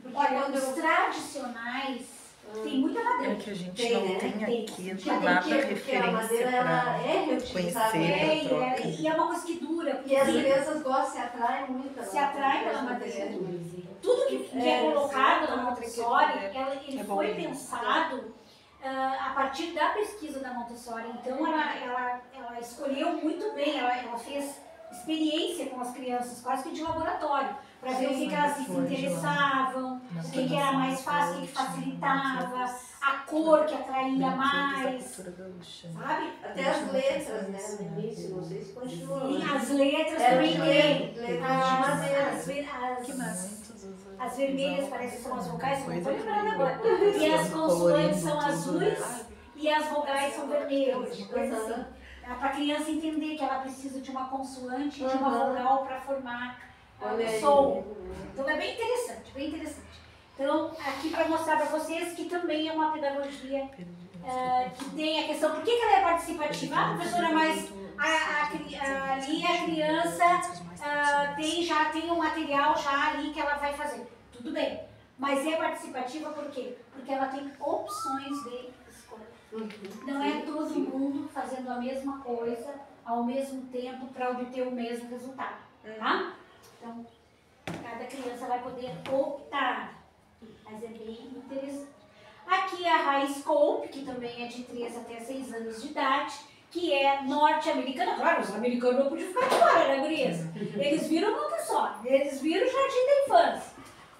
Speaker 8: Porque
Speaker 1: Olha,
Speaker 8: quando
Speaker 1: os
Speaker 8: eu...
Speaker 1: tradicionais tem muita madeira.
Speaker 2: É que a gente
Speaker 8: Tem,
Speaker 2: não
Speaker 8: né?
Speaker 2: tem
Speaker 1: Tem.
Speaker 2: aqui
Speaker 1: Já tem
Speaker 2: nada
Speaker 8: Porque a
Speaker 2: referência
Speaker 8: madeira ela
Speaker 2: pra
Speaker 8: é reutilizável.
Speaker 2: conhecer. troca.
Speaker 1: E é uma coisa que dura.
Speaker 8: E as
Speaker 1: porque
Speaker 8: crianças gostam, se atraem muito.
Speaker 1: Se atraem pela madeira. Tudo que é colocado na Montessori, ele foi pensado a partir da pesquisa da Montessori. Então, ela escolheu muito bem, ela fez experiência com as crianças, quase que de laboratório, para ver o que elas se interessavam, o que era mais fácil, o que facilitava, a cor que atraía mais, sabe?
Speaker 8: Até as letras, né? No início, não sei se continua.
Speaker 1: E as letras
Speaker 8: Era
Speaker 1: também
Speaker 8: de
Speaker 1: tem.
Speaker 8: letras de madeira.
Speaker 1: As vermelhas parecem que são as vocais, não estou lembrando agora. E as consoantes são azuis e as vogais são vermelhas. Coisa assim. Para a criança entender que ela precisa de uma consoante e de uma vogal para formar o som. Então é bem interessante, bem interessante. Então, aqui para mostrar para vocês que também é uma pedagogia que tem a questão, por que ela é participativa? Ah, professora, mas ali a criança já tem um material já ali que ela vai fazer. Tudo bem, mas é participativa por quê? Porque ela tem opções de escolha. Não é todo mundo fazendo a mesma coisa ao mesmo tempo para obter o mesmo resultado, tá? Então, cada criança vai poder optar, mas é bem interessante. Aqui a High Scope, que também é de 3 até 6 anos de idade, que é norte-americana. Claro, os americanos não podiam ficar de fora, né, gurias? Eles viram Montessori, eles viram o Jardim da Infância.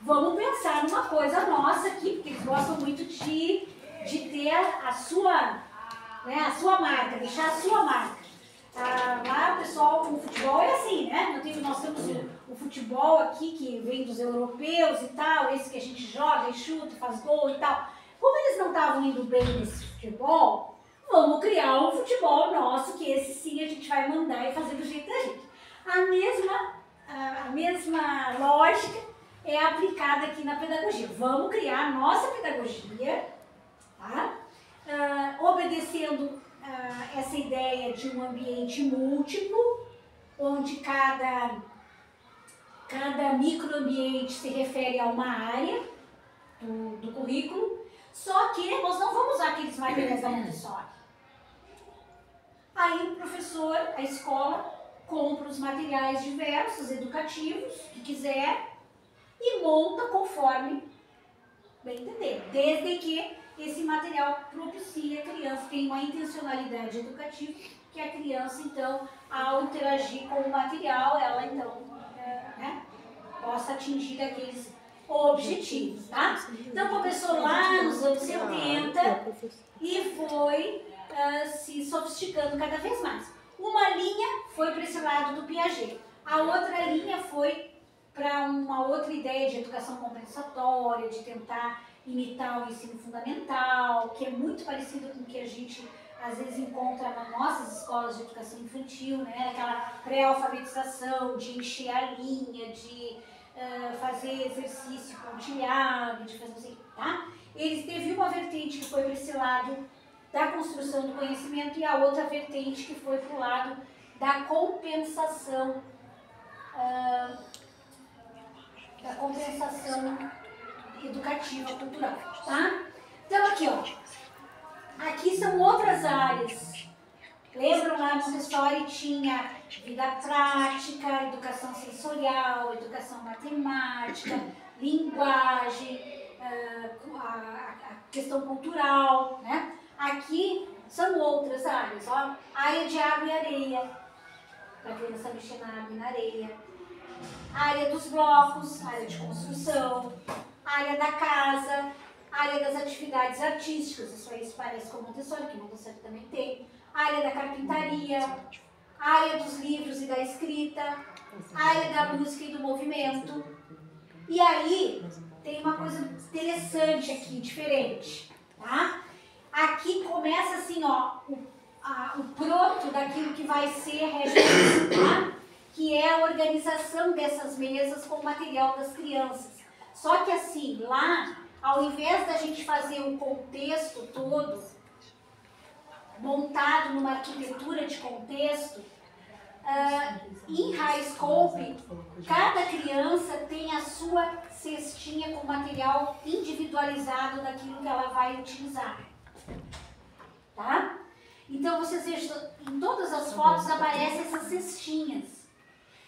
Speaker 1: Vamos pensar numa coisa nossa aqui, porque eles gostam muito de ter a sua marca, deixar a sua marca. Lá o pessoal com o futebol é assim, né? Nós temos o futebol aqui que vem dos europeus e tal, esse que a gente joga e chuta, faz gol e tal. Como eles não estavam indo bem nesse futebol, vamos criar um futebol nosso, que esse sim a gente vai mandar e fazer do jeito da gente. A mesma lógica é aplicada aqui na pedagogia. Vamos criar a nossa pedagogia, tá? Obedecendo essa ideia de um ambiente múltiplo, onde cada microambiente se refere a uma área do currículo, só que nós não vamos usar aqueles materiais da Montessori. Aí o professor, a escola, compra os materiais diversos, educativos, que quiser, e monta conforme bem entender, desde que esse material propicie a criança, tem uma intencionalidade educativa, que a criança, então, ao interagir com o material, ela, então, possa atingir aqueles objetivos, tá? Então, começou lá nos anos 70 e foi se sofisticando cada vez mais. Uma linha foi para esse lado do Piaget, a outra linha foi para uma outra ideia de educação compensatória, de tentar imitar o ensino fundamental, que é muito parecido com o que a gente às vezes encontra nas nossas escolas de educação infantil, né? Aquela pré-alfabetização, de encher a linha, de fazer exercício pontilhado, de fazer assim, tá? Eles teve uma vertente que foi para esse lado da construção do conhecimento e a outra vertente que foi para o lado da compensação educativa, cultural, tá? Então aqui, ó, aqui são outras áreas. Lembram lá no Montessori tinha vida prática, educação sensorial, educação matemática, linguagem, a questão cultural, né? Aqui são outras áreas, ó, área de água e areia, para a criança mexer na água e na areia, área dos blocos, área de construção, área da casa, área das atividades artísticas, isso aí se parece com o Montessori, que o Montessori também tem, área da carpintaria, área dos livros e da escrita, área da música e do movimento. E aí tem uma coisa interessante aqui, diferente, tá? Aqui começa assim, ó, o proto daquilo que vai ser a região, tá? Que é a organização dessas mesas com o material das crianças. Só que assim, lá, ao invés da gente fazer um contexto todo, montado numa arquitetura de contexto, em High Scope, cada criança tem a sua cestinha com material individualizado daquilo que ela vai utilizar. Tá? Então, vocês vejam, em todas as fotos aparecem essas cestinhas.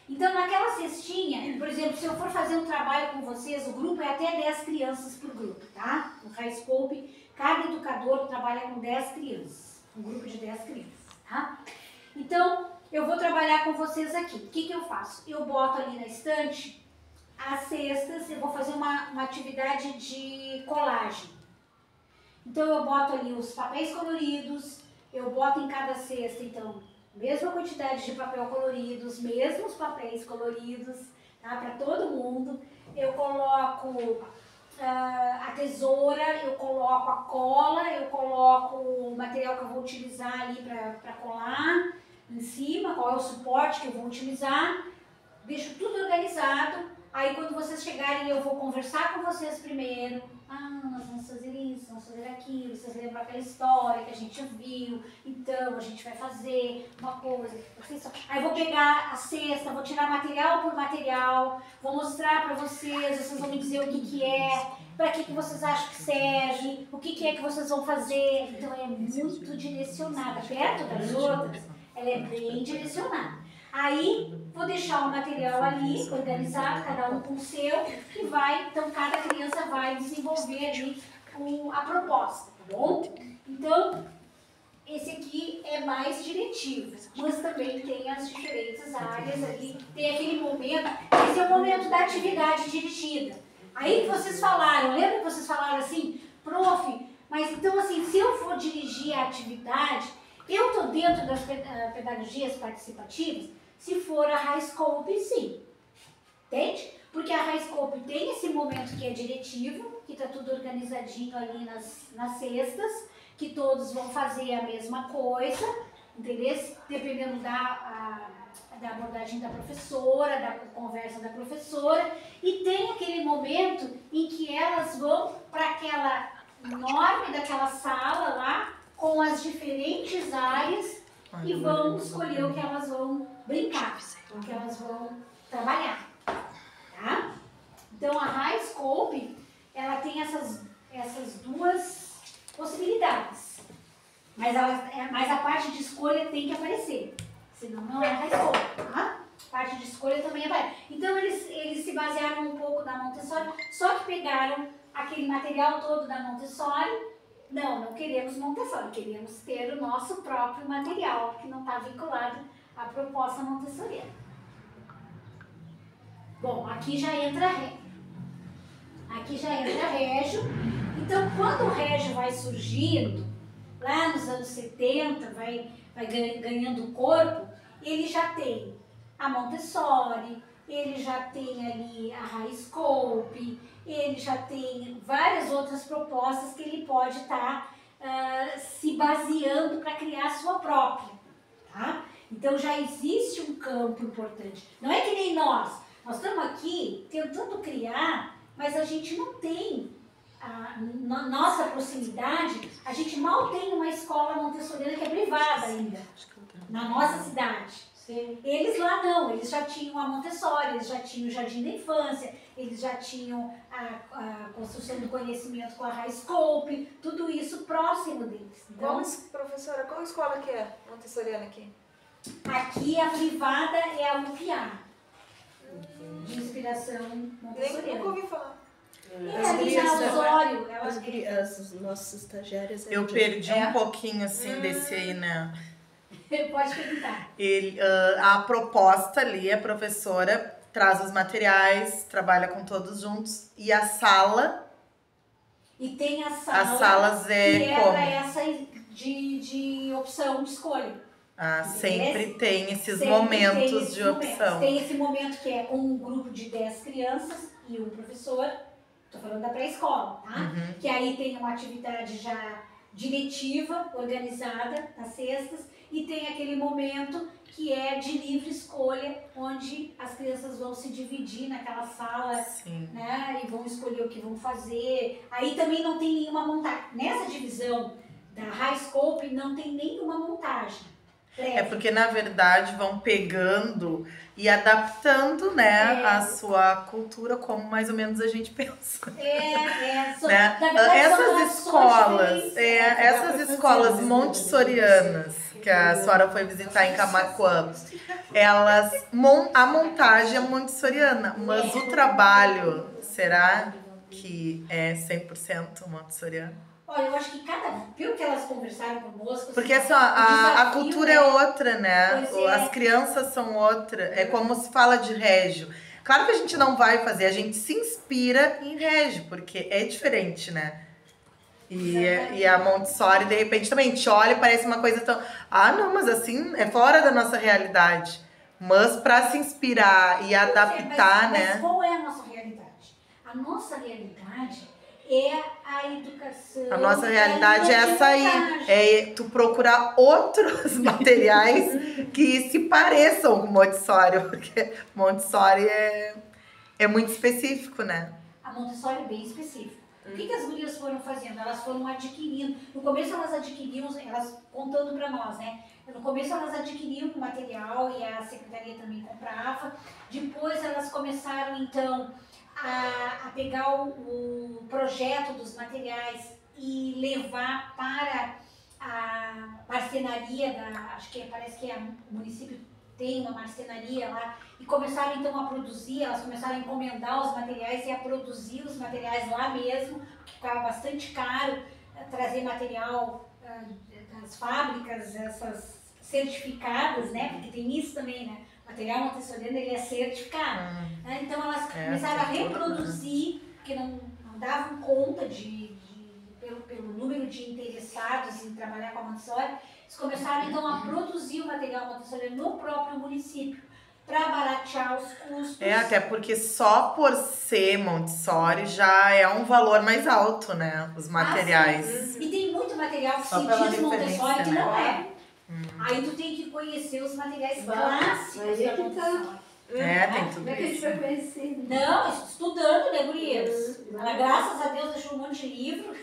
Speaker 1: Então, naquela cestinha, por exemplo, se eu for fazer um trabalho com vocês, o grupo é até 10 crianças por grupo, tá? No High Scope, cada educador trabalha com 10 crianças, um grupo de 10 crianças, tá? Então, eu vou trabalhar com vocês aqui. O que eu faço? Eu boto ali na estante as cestas, eu vou fazer uma atividade de colagem. Então, eu boto ali os papéis coloridos, eu boto em cada cesta, então, mesma quantidade de papel colorido, os mesmos papéis coloridos, tá? Para todo mundo. Eu coloco a tesoura, eu coloco a cola, eu coloco o material que eu vou utilizar ali para colar em cima, qual é o suporte que eu vou utilizar. Deixo tudo organizado. Aí quando vocês chegarem eu vou conversar com vocês primeiro. Nós vamos fazer isso, vamos fazer aquilo, vocês lembram aquela história que a gente viu, então a gente vai fazer uma coisa. Aí vou pegar a cesta, vou tirar material por material, vou mostrar para vocês vão me dizer o que é, para que vocês acham que serve, o que é que vocês vão fazer. Então é muito direcionada, perto das outras, ela é bem direcionada. Aí, vou deixar o material ali, organizado, cada um com o seu, e vai, então cada criança vai desenvolver ali a proposta, tá bom? Então, esse aqui é mais diretivo, mas também tem as diferentes áreas ali, tem aquele momento, esse é o momento da atividade dirigida. Aí que vocês falaram, lembra que vocês falaram assim, prof, mas então assim, se eu for dirigir a atividade, eu estou dentro das pedagogias participativas? Se for a High Scope, sim. Entende? Porque a High Scope tem esse momento que é diretivo, que está tudo organizadinho ali nas cestas, que todos vão fazer a mesma coisa, entendeu? Dependendo da abordagem da professora, da conversa da professora. E tem aquele momento em que elas vão para aquela enorme daquela sala lá, com as diferentes áreas, e vão escolher o que elas vão brincar, o que elas vão trabalhar, tá? Então a High Scope, ela tem essas duas possibilidades, mas a parte de escolha tem que aparecer, senão não é High Scope, tá? A parte de escolha também aparece. Então eles se basearam um pouco na Montessori, só que pegaram aquele material todo da Montessori. Não queremos Montessori, queremos ter o nosso próprio material, que não está vinculado à proposta montessoriana. Bom, aqui já entra Régio. Então, quando o Régio vai surgindo, lá nos anos 70, vai ganhando corpo, ele já tem a Montessori, ele já tem ali a High Scope, ele já tem várias outras propostas que ele pode estar se baseando para criar a sua própria, tá? Então já existe um campo importante. Não é que nem nós estamos aqui tentando criar, mas a gente não tem, na nossa proximidade, a gente mal tem uma escola montessoriana que é privada ainda, na nossa cidade.
Speaker 8: Sim.
Speaker 1: Eles lá não, eles já tinham a Montessori, eles já tinham o Jardim da Infância, eles já tinham a construção do conhecimento com a High Scope, tudo isso próximo deles. Então,
Speaker 7: Professora, qual escola que é montessoriana aqui?
Speaker 1: aqui a privada é a UPA, de inspiração
Speaker 7: Nunca
Speaker 1: montessoriana.
Speaker 7: ouvi falar.
Speaker 1: É ali na Osório,
Speaker 3: As nossas estagiárias.
Speaker 2: Eu perdi um pouquinho, assim, desse aí, né?
Speaker 1: pode perguntar.
Speaker 2: A proposta ali, a professora traz os materiais, trabalha com todos juntos. E a sala,
Speaker 1: E tem a sala,
Speaker 2: as salas
Speaker 1: que
Speaker 2: é
Speaker 1: era
Speaker 2: como?
Speaker 1: essa de opção de escolha.
Speaker 2: Sempre tem esses
Speaker 1: Sempre
Speaker 2: momentos
Speaker 1: tem esses
Speaker 2: de
Speaker 1: momentos.
Speaker 2: opção.
Speaker 1: Tem esse momento que é um grupo de 10 crianças e um professor, tô falando da pré-escola, tá?
Speaker 2: Uhum.
Speaker 1: Que aí tem uma atividade já diretiva, organizada, nas sextas, e tem aquele momento que é de livre escolha, onde as crianças vão se dividir naquela sala,
Speaker 2: Sim.
Speaker 1: né, e vão escolher o que vão fazer. Aí também não tem nenhuma montagem. Nessa divisão da High Scope não tem nenhuma montagem.
Speaker 2: É porque, na verdade, vão pegando e adaptando, né, a sua cultura, como mais ou menos a gente pensa.
Speaker 1: Né?
Speaker 2: Né?
Speaker 1: Na verdade,
Speaker 2: Essas escolas, essas escolas montessorianas que a senhora foi visitar em Camaquã, a montagem é montessoriana, mas o trabalho, será que é 100% montessoriano?
Speaker 1: Olha, eu acho que pelo que elas conversaram conosco...
Speaker 2: Porque
Speaker 1: assim,
Speaker 2: assim, a
Speaker 1: o desafio
Speaker 2: cultura é outra, né?
Speaker 1: Pois é.
Speaker 2: As crianças são outra. É como se fala de régio. Claro que a gente não vai fazer, a gente se inspira em régio, porque é diferente, né? E a Montessori, de repente, também te olha e parece uma coisa tão... Ah, não, mas assim, é fora da nossa realidade. Mas para se inspirar e adaptar,
Speaker 1: mas
Speaker 2: né?
Speaker 1: qual é a nossa realidade? A nossa realidade é a educação...
Speaker 2: A nossa realidade é essa aí. É tu procurar outros materiais que se pareçam com Montessori, porque Montessori é muito específico, né?
Speaker 1: A Montessori é bem específica. O que as gurias foram fazendo? Elas foram adquirindo. No começo elas adquiriam, elas contando para nós, né? No começo elas adquiriam o material e a secretaria também comprava. Depois elas começaram, então, a pegar o projeto dos materiais e levar para a marcenaria acho que parece que o município tem uma marcenaria lá, e começaram então a produzir, elas começaram a encomendar os materiais e a produzir os materiais lá mesmo, porque ficava bastante caro trazer material das fábricas, essas certificadas, né? Porque tem isso também, né? O material montessoriano, ele é certificado. Né? Então elas começaram a reproduzir, porque não davam conta pelo número de interessados em trabalhar com a Montessori. Eles começaram então a produzir o material montessoriano no próprio município, para baratear os custos.
Speaker 2: Até porque só por ser Montessori já é um valor mais alto, né? Os materiais.
Speaker 1: E tem muito material que
Speaker 2: Só
Speaker 1: se
Speaker 2: pela
Speaker 1: diz Montessori que
Speaker 2: referência,
Speaker 1: não
Speaker 2: né?
Speaker 1: é. Aí tu tem que conhecer os materiais clássicos
Speaker 8: Mas é
Speaker 1: da
Speaker 8: que tá.
Speaker 1: Montessori.
Speaker 2: Tem tudo
Speaker 8: Como é que a gente
Speaker 2: isso.
Speaker 8: vai conhecer?
Speaker 1: Não, estudando, né, gurias? Ela, graças a Deus, deixou um monte de livro.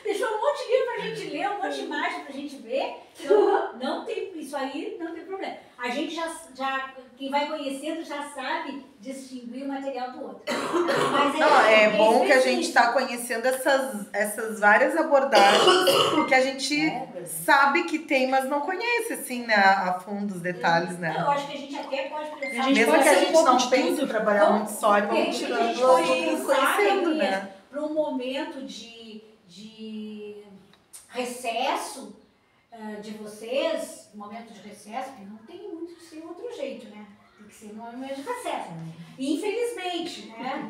Speaker 1: Deixou um monte de livro pra gente ler, um monte de imagem pra gente ver. Então, não tem, isso aí não tem problema. A gente já quem vai conhecendo já sabe distinguir o material do outro. Mas
Speaker 2: É bom que a gente
Speaker 1: específico.
Speaker 2: está conhecendo essas várias abordagens que a gente sabe que tem, mas não conhece, assim, né, a fundo os detalhes, né?
Speaker 1: Eu acho que a gente até pode pensar.
Speaker 3: A gente
Speaker 2: Mesmo
Speaker 3: pode
Speaker 2: que a
Speaker 3: ser um
Speaker 2: gente
Speaker 3: pouco
Speaker 2: não
Speaker 3: de
Speaker 2: pense
Speaker 3: tudo.
Speaker 2: em trabalhar Montessori,
Speaker 1: De
Speaker 2: vamos
Speaker 1: repente, a
Speaker 2: tirando
Speaker 1: gente pode
Speaker 2: vamos
Speaker 1: pensar,
Speaker 2: conhecendo,
Speaker 1: né,
Speaker 2: né?
Speaker 1: para um momento de recesso de vocês, um momento de recesso, que não tem muito que ser outro jeito, né? Tem que ser no momento de recesso. Infelizmente, né?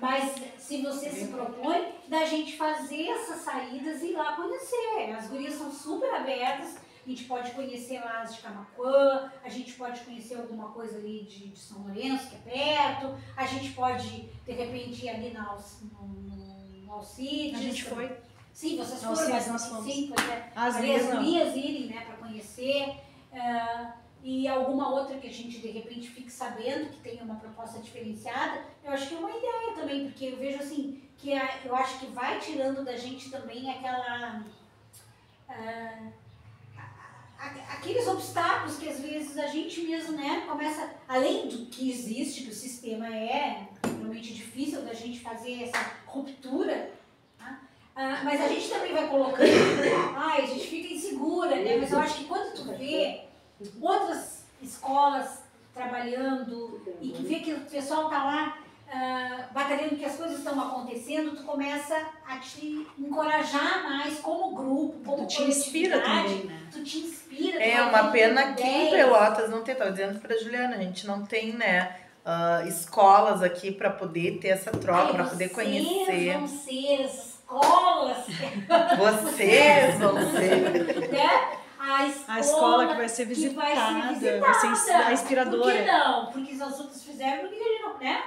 Speaker 1: Mas se você se propõe, da gente fazer essas saídas e ir lá conhecer. As gurias são super abertas, a gente pode conhecer lá as de Camaquã, a gente pode conhecer alguma coisa ali de São Lourenço, que é perto, a gente pode, de repente, ir ali no Alcides.
Speaker 3: A gente foi.
Speaker 1: Sim, vocês
Speaker 3: Não,
Speaker 1: foram,
Speaker 3: sim,
Speaker 1: mas
Speaker 3: nós fomos.
Speaker 1: sim, pois é.
Speaker 3: As
Speaker 1: Ali
Speaker 3: minhas
Speaker 1: as
Speaker 3: não.
Speaker 1: gurias irem, né, para conhecer. E alguma outra que a gente, de repente, fique sabendo que tem uma proposta diferenciada, eu acho que é uma ideia também, porque eu vejo assim, que eu acho que vai tirando da gente também aquela aqueles obstáculos que às vezes a gente mesmo, né, começa, além do que existe, que o sistema é realmente difícil da gente fazer essa ruptura, tá? Mas a gente também vai colocando, a gente fica insegura, né? Mas eu acho que quando tu vê outras escolas trabalhando e que vê que o pessoal tá lá batalhando, que as coisas estão acontecendo, tu começa a te encorajar mais como grupo, como
Speaker 3: Tu te inspira
Speaker 1: coletividade.
Speaker 3: também, né?
Speaker 1: Tu te inspira.
Speaker 2: É
Speaker 1: tu
Speaker 2: uma
Speaker 1: vai
Speaker 2: pena
Speaker 1: tendo
Speaker 2: que em
Speaker 1: ideias.
Speaker 2: Pelotas não tem, tava dizendo pra Juliana, a gente não tem, né, escolas aqui pra poder ter essa troca, pra poder conhecer.
Speaker 1: Vocês vão ser as escolas,
Speaker 2: Vocês vão ser.
Speaker 1: né?
Speaker 3: A escola que vai ser visitada, vai ser a inspiradora.
Speaker 1: Por que não? Porque as outras fizeram, porque a gente não, né?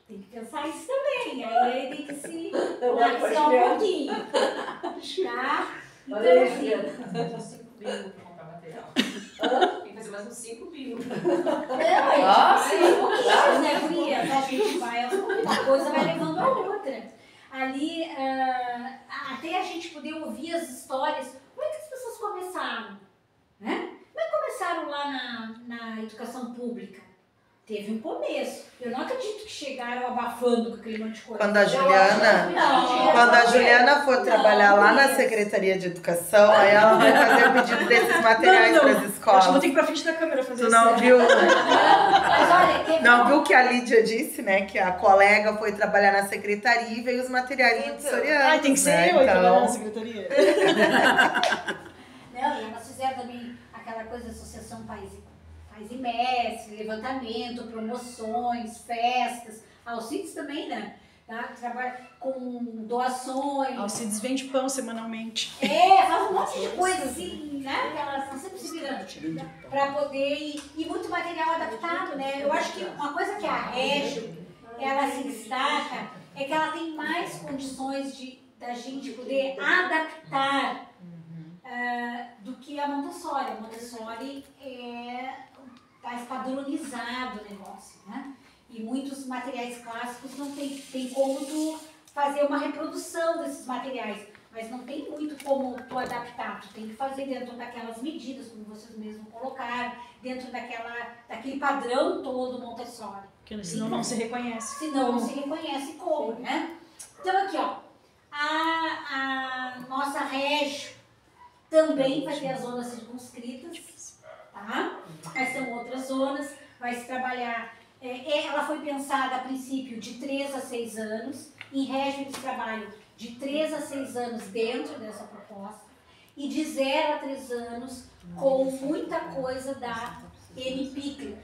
Speaker 1: Tem que pensar isso também. Aí tem que se arriscar um pouquinho. Tá? Então,
Speaker 4: Olha aí,
Speaker 1: assim,
Speaker 4: Juliana. Só 5 mil pra comprar material. Tem que fazer mais uns 5 mil.
Speaker 1: pouquinho, né, guria? A gente vai, uma coisa vai levando a outra. Ali, até a gente poder ouvir as histórias. Como é que as pessoas começaram? Né? Como é que começaram lá na educação pública? Teve um começo. Eu não acredito que chegaram abafando com aquele monte de coisa.
Speaker 2: Quando a Juliana for trabalhar lá na Secretaria de Educação, aí ela vai fazer o pedido desses materiais para as
Speaker 3: Eu acho que
Speaker 2: escolas.
Speaker 3: vou ter que ir pra frente da câmera fazer
Speaker 2: Tu
Speaker 3: isso.
Speaker 2: não viu?
Speaker 1: Mas olha,
Speaker 2: Não viu que a Lídia disse, né? Que a colega foi trabalhar na secretaria e veio os materiais montessorianos.
Speaker 3: Ai, tem que ser
Speaker 2: né?
Speaker 3: eu aí
Speaker 2: Então,
Speaker 3: trabalhar na secretaria.
Speaker 1: não, e elas fizeram também aquela coisa da Associação Pais e Mestres, levantamento, promoções, festas. A Alcides também, né? Tá? Trabalha com doações.
Speaker 3: Alcides vende pão semanalmente.
Speaker 1: Faz um monte de coisa assim, né? Que elas estão sempre se virando para poder e muito material adaptado, né? Eu acho que uma coisa que a Régio, ela se destaca é que ela tem mais condições da gente poder adaptar do que a Montessori. A Montessori tá padronizado o negócio, né? E muitos materiais clássicos não tem como tu fazer uma reprodução desses materiais, mas não tem muito como tu adaptar. Tu tem que fazer dentro daquelas medidas, como vocês mesmos colocaram, dentro daquele padrão todo Montessori.
Speaker 3: Porque senão não se reconhece.
Speaker 1: Senão não se reconhece como, né? Então aqui, ó, a nossa Régio também vai ter as zonas circunscritas, tá? Mas são outras zonas, vai se trabalhar. Ela foi pensada a princípio de 3 a 6 anos, em Régio eles trabalham de 3 a 6 anos dentro dessa proposta e de 0 a 3 anos com muita coisa da Amy Pickler,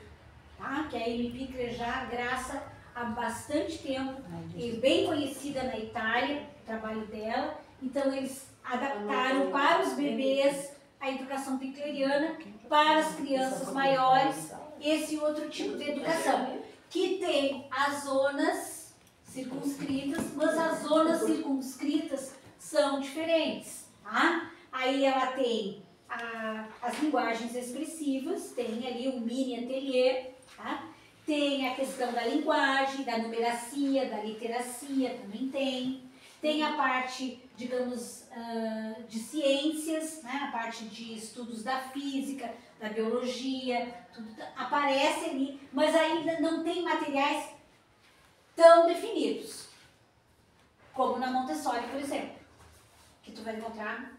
Speaker 1: tá? Que a Amy Pickler já graça há bastante tempo, é bem conhecida na Itália, o trabalho dela, então eles adaptaram para os bebês a educação pickleriana, para as crianças maiores, esse outro tipo de educação, que tem as zonas circunscritas, mas as zonas circunscritas são diferentes, tá? Aí ela tem as linguagens expressivas, tem ali um mini ateliê, tá? Tem a questão da linguagem, da numeracia, da literacia, também tem a parte, digamos, de ciências, né? A parte de estudos da física, da biologia, tudo aparece ali, mas ainda não tem materiais tão definidos, como na Montessori, por exemplo, que tu vai encontrar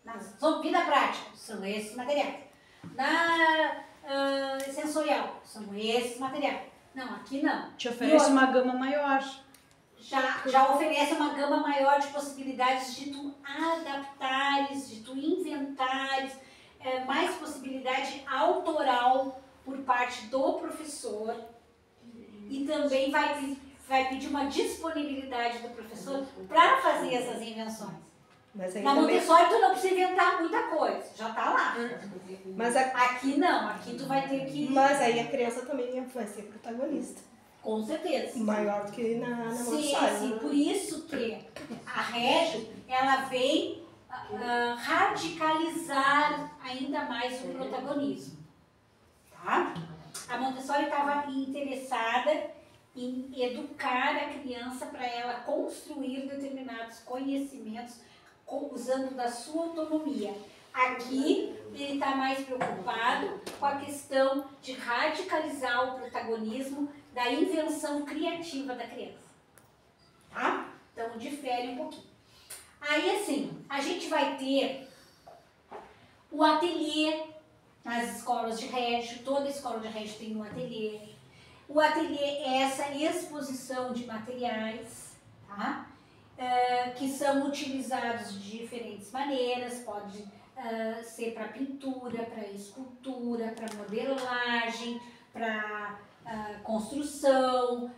Speaker 1: na vida prática, são esses materiais. Na sensorial, são esses materiais. Não, aqui não.
Speaker 3: Te oferece uma gama maior.
Speaker 1: Já oferece uma gama maior de possibilidades de tu adaptares, de tu inventares, mais possibilidade autoral por parte do professor e também vai pedir uma disponibilidade do professor para fazer essas invenções.
Speaker 9: Mas aí
Speaker 1: Na
Speaker 9: também...
Speaker 1: Montessori tu não precisa inventar muita coisa, já tá lá.
Speaker 9: Mas
Speaker 1: Aqui não, aqui tu vai ter que...
Speaker 9: Mas aí a criança também vai ser protagonista.
Speaker 1: Com certeza.
Speaker 9: Maior do que na Montessori.
Speaker 1: Sim,
Speaker 9: né?
Speaker 1: por isso que a Régio, ela vem radicalizar ainda mais o protagonismo. Tá? A Montessori estava interessada em educar a criança para ela construir determinados conhecimentos usando da sua autonomia. Aqui, ele está mais preocupado com a questão de radicalizar o protagonismo da invenção criativa da criança. Tá? Então, difere um pouquinho. Aí, assim, a gente vai ter o ateliê nas escolas de régio, toda escola de régio tem um ateliê. O ateliê é essa exposição de materiais, tá? Que são utilizados de diferentes maneiras, pode ser para pintura, para escultura, para modelagem, para construção,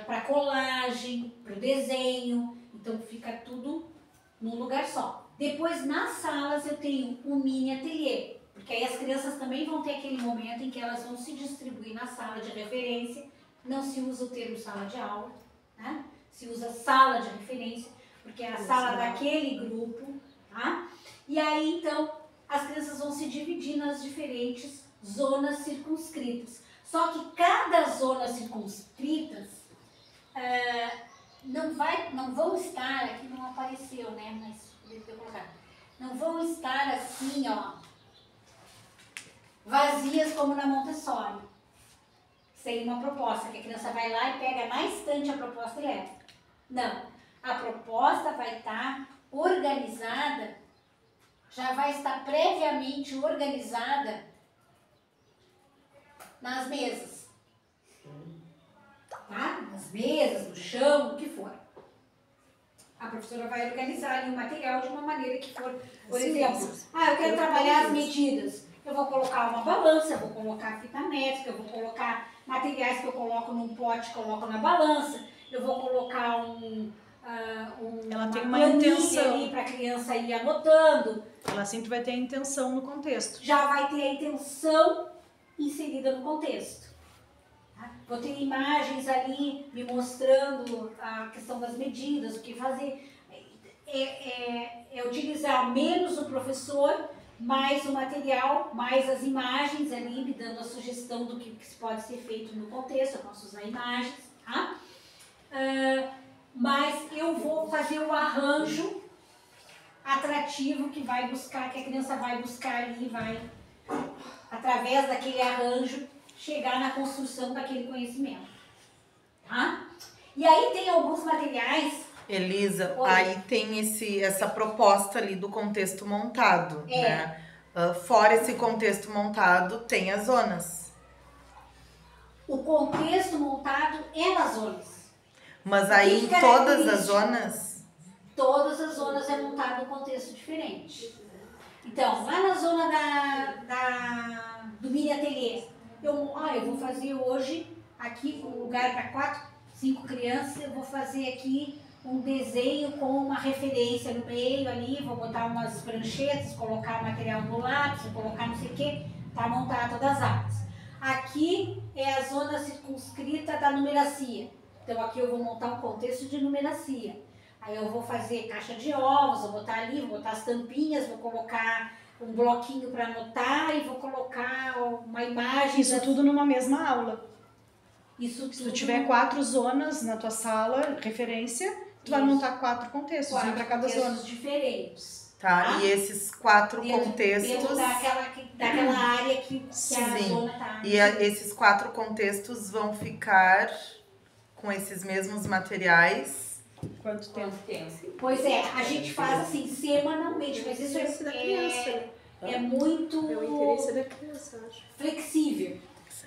Speaker 1: para colagem, para o desenho, então fica tudo num lugar só. Depois nas salas eu tenho um mini ateliê, porque aí as crianças também vão ter aquele momento em que elas vão se distribuir na sala de referência, não se usa o termo sala de aula, né? Se usa sala de referência, porque é a sala daquele grupo, tá? E aí então as crianças vão se dividir nas diferentes zonas circunscritas. Só que cada zona circunscritas não vão estar, aqui não apareceu, né? Mas poderia ter colocado. Não vão estar assim, ó, vazias como na Montessori. Sem uma proposta, que a criança vai lá e pega na estante a proposta e leva. Não. A proposta vai estar organizada, já vai estar previamente organizada nas mesas. Tá? Nas mesas, no chão, o que for. A professora vai organizar ali o material de uma maneira que for, por exemplo, eu quero trabalhar as medidas. Eu vou colocar uma balança, eu vou colocar fita métrica, eu vou colocar materiais que eu coloco num pote, coloco na balança, eu vou colocar
Speaker 3: Ela tem uma
Speaker 1: planilha
Speaker 3: intenção
Speaker 1: ali para a criança ir anotando.
Speaker 3: Ela sempre vai ter a intenção no contexto.
Speaker 1: Já vai ter a intenção inserida no contexto. Tá? Vou ter imagens ali me mostrando a questão das medidas, o que fazer. É utilizar menos o professor, mais o material, mais as imagens ali, me dando a sugestão do que pode ser feito no contexto. Eu posso usar imagens, tá? Mas eu vou fazer o arranjo atrativo que vai buscar, que a criança vai buscar ali, vai, através daquele arranjo, chegar na construção daquele conhecimento. Tá? E aí tem alguns materiais...
Speaker 2: Elisa, aí tem essa proposta ali do contexto montado, né? Fora esse contexto montado, tem as zonas.
Speaker 1: O contexto montado é nas zonas.
Speaker 2: Mas aí em todas as zonas?
Speaker 1: Todas as zonas é montado um contexto diferente. Então, lá na zona do mini ateliê, eu vou fazer hoje, aqui um lugar para 4, 5 crianças, eu vou fazer aqui um desenho com uma referência no meio ali, vou botar umas pranchetas, colocar material no lápis, colocar não sei o que, tá montado todas as áreas. Aqui é a zona circunscrita da numeracia. Então aqui eu vou montar um contexto de numeracia. Aí eu vou fazer caixa de ovos, vou botar ali, vou botar as tampinhas, vou colocar um bloquinho para anotar e vou colocar uma imagem.
Speaker 3: Isso tudo numa mesma aula.
Speaker 1: Isso
Speaker 3: Se tu tiver 4 zonas na tua sala, referência, tu vai montar 4 contextos, um para cada zona.
Speaker 1: Diferentes.
Speaker 2: Tá, e esses 4 contextos...
Speaker 1: Dentro daquela área que a zona tá.
Speaker 2: E esses 4 contextos vão ficar com esses mesmos materiais...
Speaker 3: Quanto tempo?
Speaker 1: Pois é, a gente faz assim semanalmente, mas isso é muito flexível.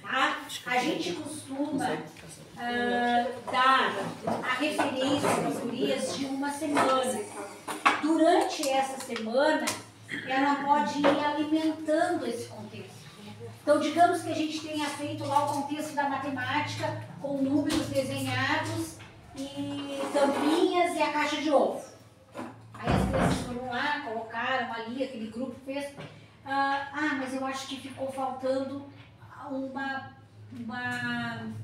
Speaker 1: Tá? A gente costuma dar a referência para as gurias de uma semana. Durante essa semana, ela pode ir alimentando esse contexto. Então, digamos que a gente tenha feito lá o contexto da matemática com números desenhados e tampinhas e a caixa de ovo. Aí as crianças foram lá, colocaram ali, aquele grupo fez. Mas eu acho que ficou faltando uma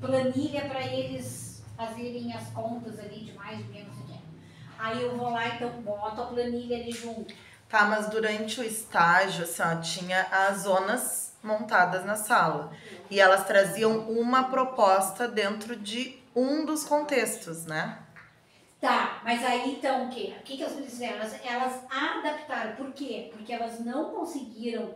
Speaker 1: planilha para eles fazerem as contas ali de mais, de menos, de menos. Aí eu vou lá, então boto a planilha ali junto.
Speaker 2: Tá, mas durante o estágio, assim, ó, tinha as zonas montadas na sala. E elas traziam uma proposta dentro de um dos contextos, né?
Speaker 1: Tá, mas aí então o quê? O que as mulheres fizeram? Elas adaptaram. Por quê? Porque elas não conseguiram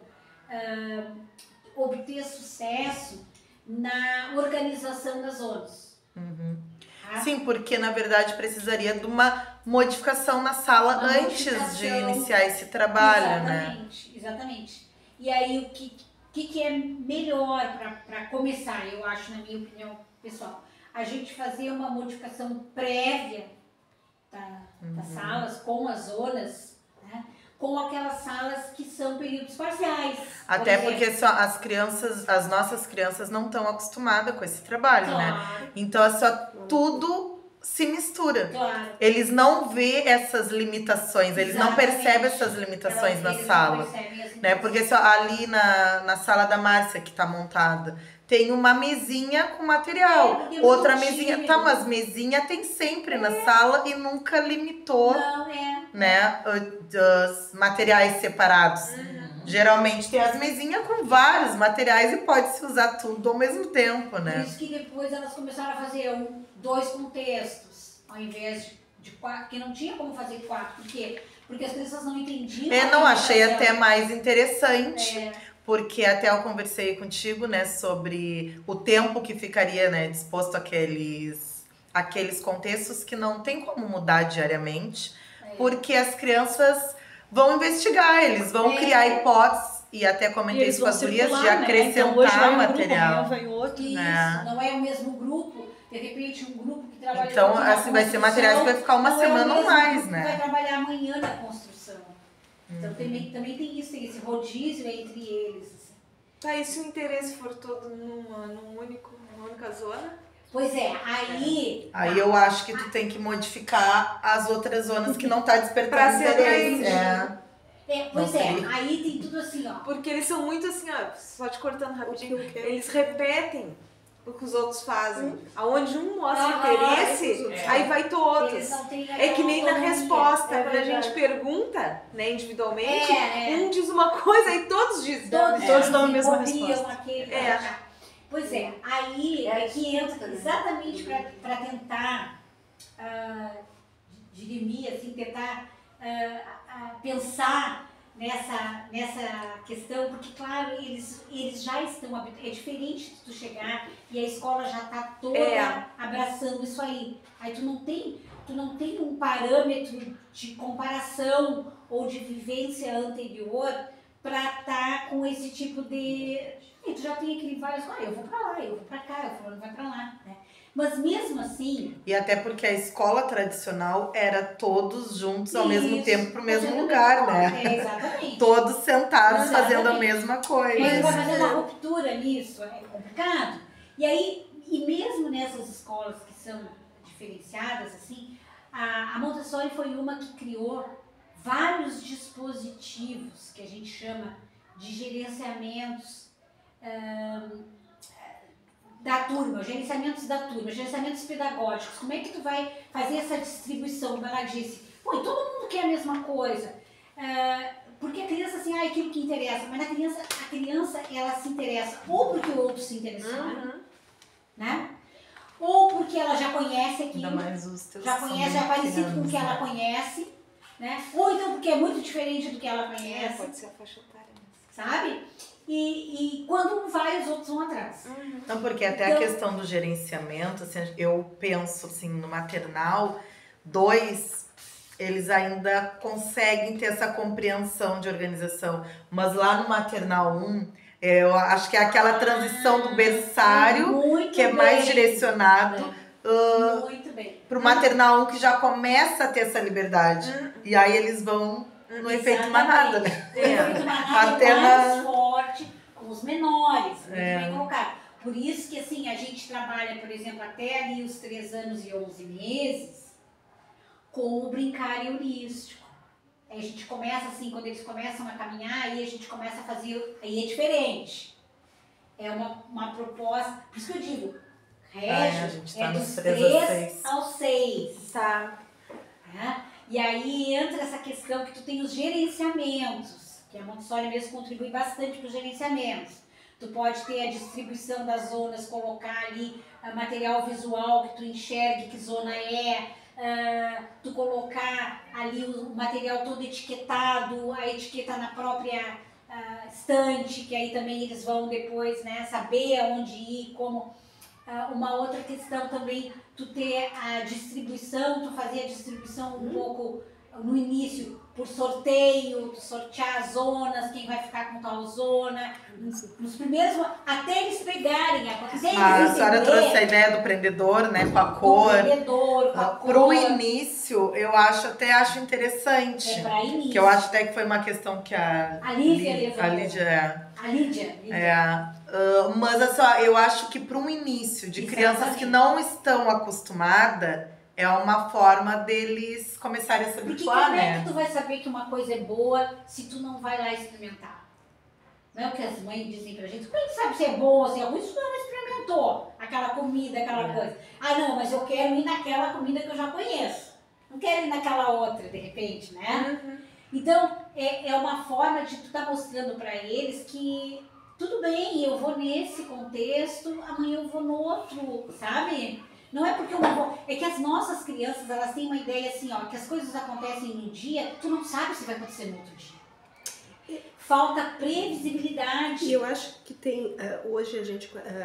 Speaker 1: obter sucesso na organização das zonas. Tá?
Speaker 2: Sim, porque na verdade precisaria de uma modificação na sala
Speaker 1: Uma
Speaker 2: antes de
Speaker 1: modificação.
Speaker 2: iniciar esse trabalho, né?
Speaker 1: Exatamente, exatamente. E aí o que é melhor para começar, eu acho, na minha opinião pessoal? A gente fazer uma modificação prévia das salas com as zonas, né? Com aquelas salas que são períodos parciais.
Speaker 2: Até
Speaker 1: por
Speaker 2: porque
Speaker 1: exemplo.
Speaker 2: as nossas crianças não estão acostumadas com esse trabalho, né?
Speaker 1: Claro,
Speaker 2: Então é só tudo se mistura.
Speaker 1: claro.
Speaker 2: Eles não vê essas limitações, eles não
Speaker 1: Exatamente.
Speaker 2: percebem essas limitações na
Speaker 1: Eles não
Speaker 2: sala.
Speaker 1: percebem as
Speaker 2: Né? Porque só ali na sala da Márcia que tá montada, tem uma mesinha com material.
Speaker 1: porque é
Speaker 2: Outra
Speaker 1: muito
Speaker 2: mesinha.
Speaker 1: tímido.
Speaker 2: Tá, mas mesinha tem sempre na sala e nunca limitou,
Speaker 1: Não,
Speaker 2: né, os materiais separados. Geralmente tem as mesinhas com vários materiais e pode-se usar tudo ao mesmo tempo,
Speaker 1: Por
Speaker 2: né?
Speaker 1: isso que depois elas começaram a fazer 2 contextos, ao invés de 4, porque não tinha como fazer 4. Por quê? Porque as crianças não entendiam.
Speaker 2: Eu
Speaker 1: a
Speaker 2: não achei
Speaker 1: limitação.
Speaker 2: até mais interessante.
Speaker 1: É,
Speaker 2: Porque até eu conversei contigo, né, sobre o tempo que ficaria, né, disposto àqueles contextos que não tem como mudar diariamente, porque as crianças vão investigar, eles vão criar hipóteses, e até comentei isso com as gurias, de acrescentar
Speaker 3: então, hoje vai um
Speaker 2: material.
Speaker 3: Grupo, amanhã vai outro.
Speaker 1: isso,
Speaker 2: É.
Speaker 1: não é o mesmo grupo. De repente, um grupo que trabalha
Speaker 2: Então,
Speaker 1: na
Speaker 2: assim, vai ser materiais que vai ficar uma
Speaker 1: não é o
Speaker 2: semana ou
Speaker 1: mesmo
Speaker 2: mais,
Speaker 1: grupo que
Speaker 2: né?
Speaker 1: vai trabalhar amanhã na construção. Então, também tem isso, tem esse rodízio entre eles. Assim.
Speaker 7: Tá, e se o interesse for todo numa única zona?
Speaker 1: Pois é, aí...
Speaker 2: Aí eu acho que tu tem que modificar as outras zonas que não tá
Speaker 7: Pra
Speaker 2: despertando
Speaker 7: ser
Speaker 2: interesse.
Speaker 7: atraente.
Speaker 1: Pois
Speaker 2: Não
Speaker 1: é,
Speaker 2: sei.
Speaker 1: aí tem tudo assim, ó.
Speaker 7: Porque eles são muito assim, ó, só te cortando rapidinho,
Speaker 9: O que eu-
Speaker 7: eles repetem o que os outros fazem. Aonde um mostra
Speaker 1: Ah,
Speaker 7: interesse,
Speaker 4: é.
Speaker 7: aí vai todos.
Speaker 1: Eles não têm
Speaker 7: É que nem na
Speaker 1: autonomia.
Speaker 7: resposta,
Speaker 9: É
Speaker 7: quando a gente
Speaker 9: verdade.
Speaker 7: pergunta, né, individualmente,
Speaker 1: É.
Speaker 7: um diz uma coisa e todos dizem.
Speaker 3: Todos dão a
Speaker 1: se
Speaker 3: mesma
Speaker 1: copiam
Speaker 3: resposta.
Speaker 1: aquele-
Speaker 7: É.
Speaker 1: Pois é, aí
Speaker 8: É
Speaker 1: é que entra
Speaker 8: escuta, né?
Speaker 1: exatamente para tentar dirimir, assim, tentar pensar nessa questão, porque, claro, eles já estão habituados. É diferente de tu chegar e a escola já está toda abraçando isso aí. Aí tu não tem um parâmetro de comparação ou de vivência anterior para estar com esse tipo de... E tu já tem aquele vários, eu vou pra lá, eu vou pra cá, o fulano vai pra lá, né? Mas mesmo assim...
Speaker 2: E até porque a escola tradicional era todos juntos ao mesmo
Speaker 1: Isso,
Speaker 2: tempo pro mesmo
Speaker 1: fazendo
Speaker 2: lugar,
Speaker 1: a mesma
Speaker 2: né?
Speaker 1: coisa, exatamente.
Speaker 2: Todos sentados
Speaker 1: Exatamente.
Speaker 2: fazendo a mesma
Speaker 1: Mas
Speaker 2: coisa.
Speaker 1: vai fazer uma ruptura nisso, é complicado. E aí, e mesmo nessas escolas que são diferenciadas, assim, a Montessori foi uma que criou vários dispositivos que a gente chama de gerenciamentos da turma, gerenciamentos pedagógicos. Como é que tu vai fazer essa distribuição? Como ela disse, pô, e todo mundo quer a mesma coisa. Porque a criança, assim, aquilo que interessa, mas a criança, ela se interessa ou porque o outro se interessaram, né? Ou porque ela já conhece aquilo,
Speaker 2: Ainda mais os teus
Speaker 1: já
Speaker 2: são
Speaker 1: conhece,
Speaker 2: bem
Speaker 1: já é parecido com o
Speaker 2: pequenos,
Speaker 1: que ela
Speaker 2: né?
Speaker 1: conhece, né? Ou então porque é muito diferente do que ela conhece,
Speaker 7: Pode ser a faixa etária.
Speaker 1: sabe? E quando um vai, os outros vão atrás.
Speaker 2: Não, porque até a
Speaker 1: Então-
Speaker 2: questão do gerenciamento, assim, eu penso assim, no maternal 2, eles ainda conseguem ter essa compreensão de organização. Mas lá no maternal 1, eu acho que é aquela transição do berçário,
Speaker 1: Muito
Speaker 2: que é mais
Speaker 1: bem.
Speaker 2: direcionado
Speaker 1: Muito bem.
Speaker 2: pro maternal 1, que já começa a ter essa liberdade. E aí eles vão no efeito manada, né?
Speaker 1: O efeito manada
Speaker 2: Até
Speaker 1: é mais
Speaker 2: na-
Speaker 1: forte com os menores, muito
Speaker 2: É.
Speaker 1: bem colocado. Por isso que assim, a gente trabalha, por exemplo, até ali os 3 anos e 11 meses com o brincar heurístico. Aí a gente começa assim, quando eles começam a caminhar, aí a gente começa a fazer, aí é diferente. É uma proposta, por isso que eu digo,
Speaker 2: a
Speaker 1: Régio
Speaker 2: gente tá
Speaker 1: é
Speaker 2: nos
Speaker 1: dos
Speaker 2: 3 a
Speaker 1: 3
Speaker 2: 6.
Speaker 1: aos 6.
Speaker 7: Tá.
Speaker 1: Né? E aí entra essa questão que tu tem os gerenciamentos, que a Montessori mesmo contribui bastante para os gerenciamentos. Tu pode ter a distribuição das zonas, colocar ali material visual que tu enxergue que zona é, tu colocar ali o material todo etiquetado, a etiqueta na própria estante, que aí também eles vão depois, né, saber aonde ir, como. Uma outra questão também, tu ter a distribuição, tu fazer a distribuição um pouco no início por sorteio, tu sortear as zonas, quem vai ficar com tal zona, nos primeiros, até eles pegarem,
Speaker 2: A senhora trouxe a ideia do prendedor, né, com a cor. Pro início, eu acho interessante.
Speaker 1: É pra início.
Speaker 2: Que eu acho até que foi uma questão que
Speaker 1: a Lídia levantou.
Speaker 2: A Lídia. Mas assim, eu acho que para um início de crianças que não estão acostumadas, é uma forma deles começarem a se habituar,
Speaker 1: como
Speaker 2: né?
Speaker 1: é que tu vai saber que uma coisa é boa se tu não vai lá experimentar? Não é o que as mães dizem pra gente? Como é que sabe se é boa, se é ruim? Se tu não experimentou aquela comida, aquela coisa. Ah, não, mas eu quero ir naquela comida que eu já conheço. Não quero ir naquela outra, de repente, né? Então, é uma forma de tu estar mostrando pra eles que tudo bem, eu vou nesse contexto, amanhã eu vou no outro, sabe? Não é porque eu não vou... É que as nossas crianças, elas têm uma ideia assim, ó, que as coisas acontecem num dia, tu não sabe se vai acontecer no outro dia. Falta previsibilidade.
Speaker 9: E eu acho que tem, hoje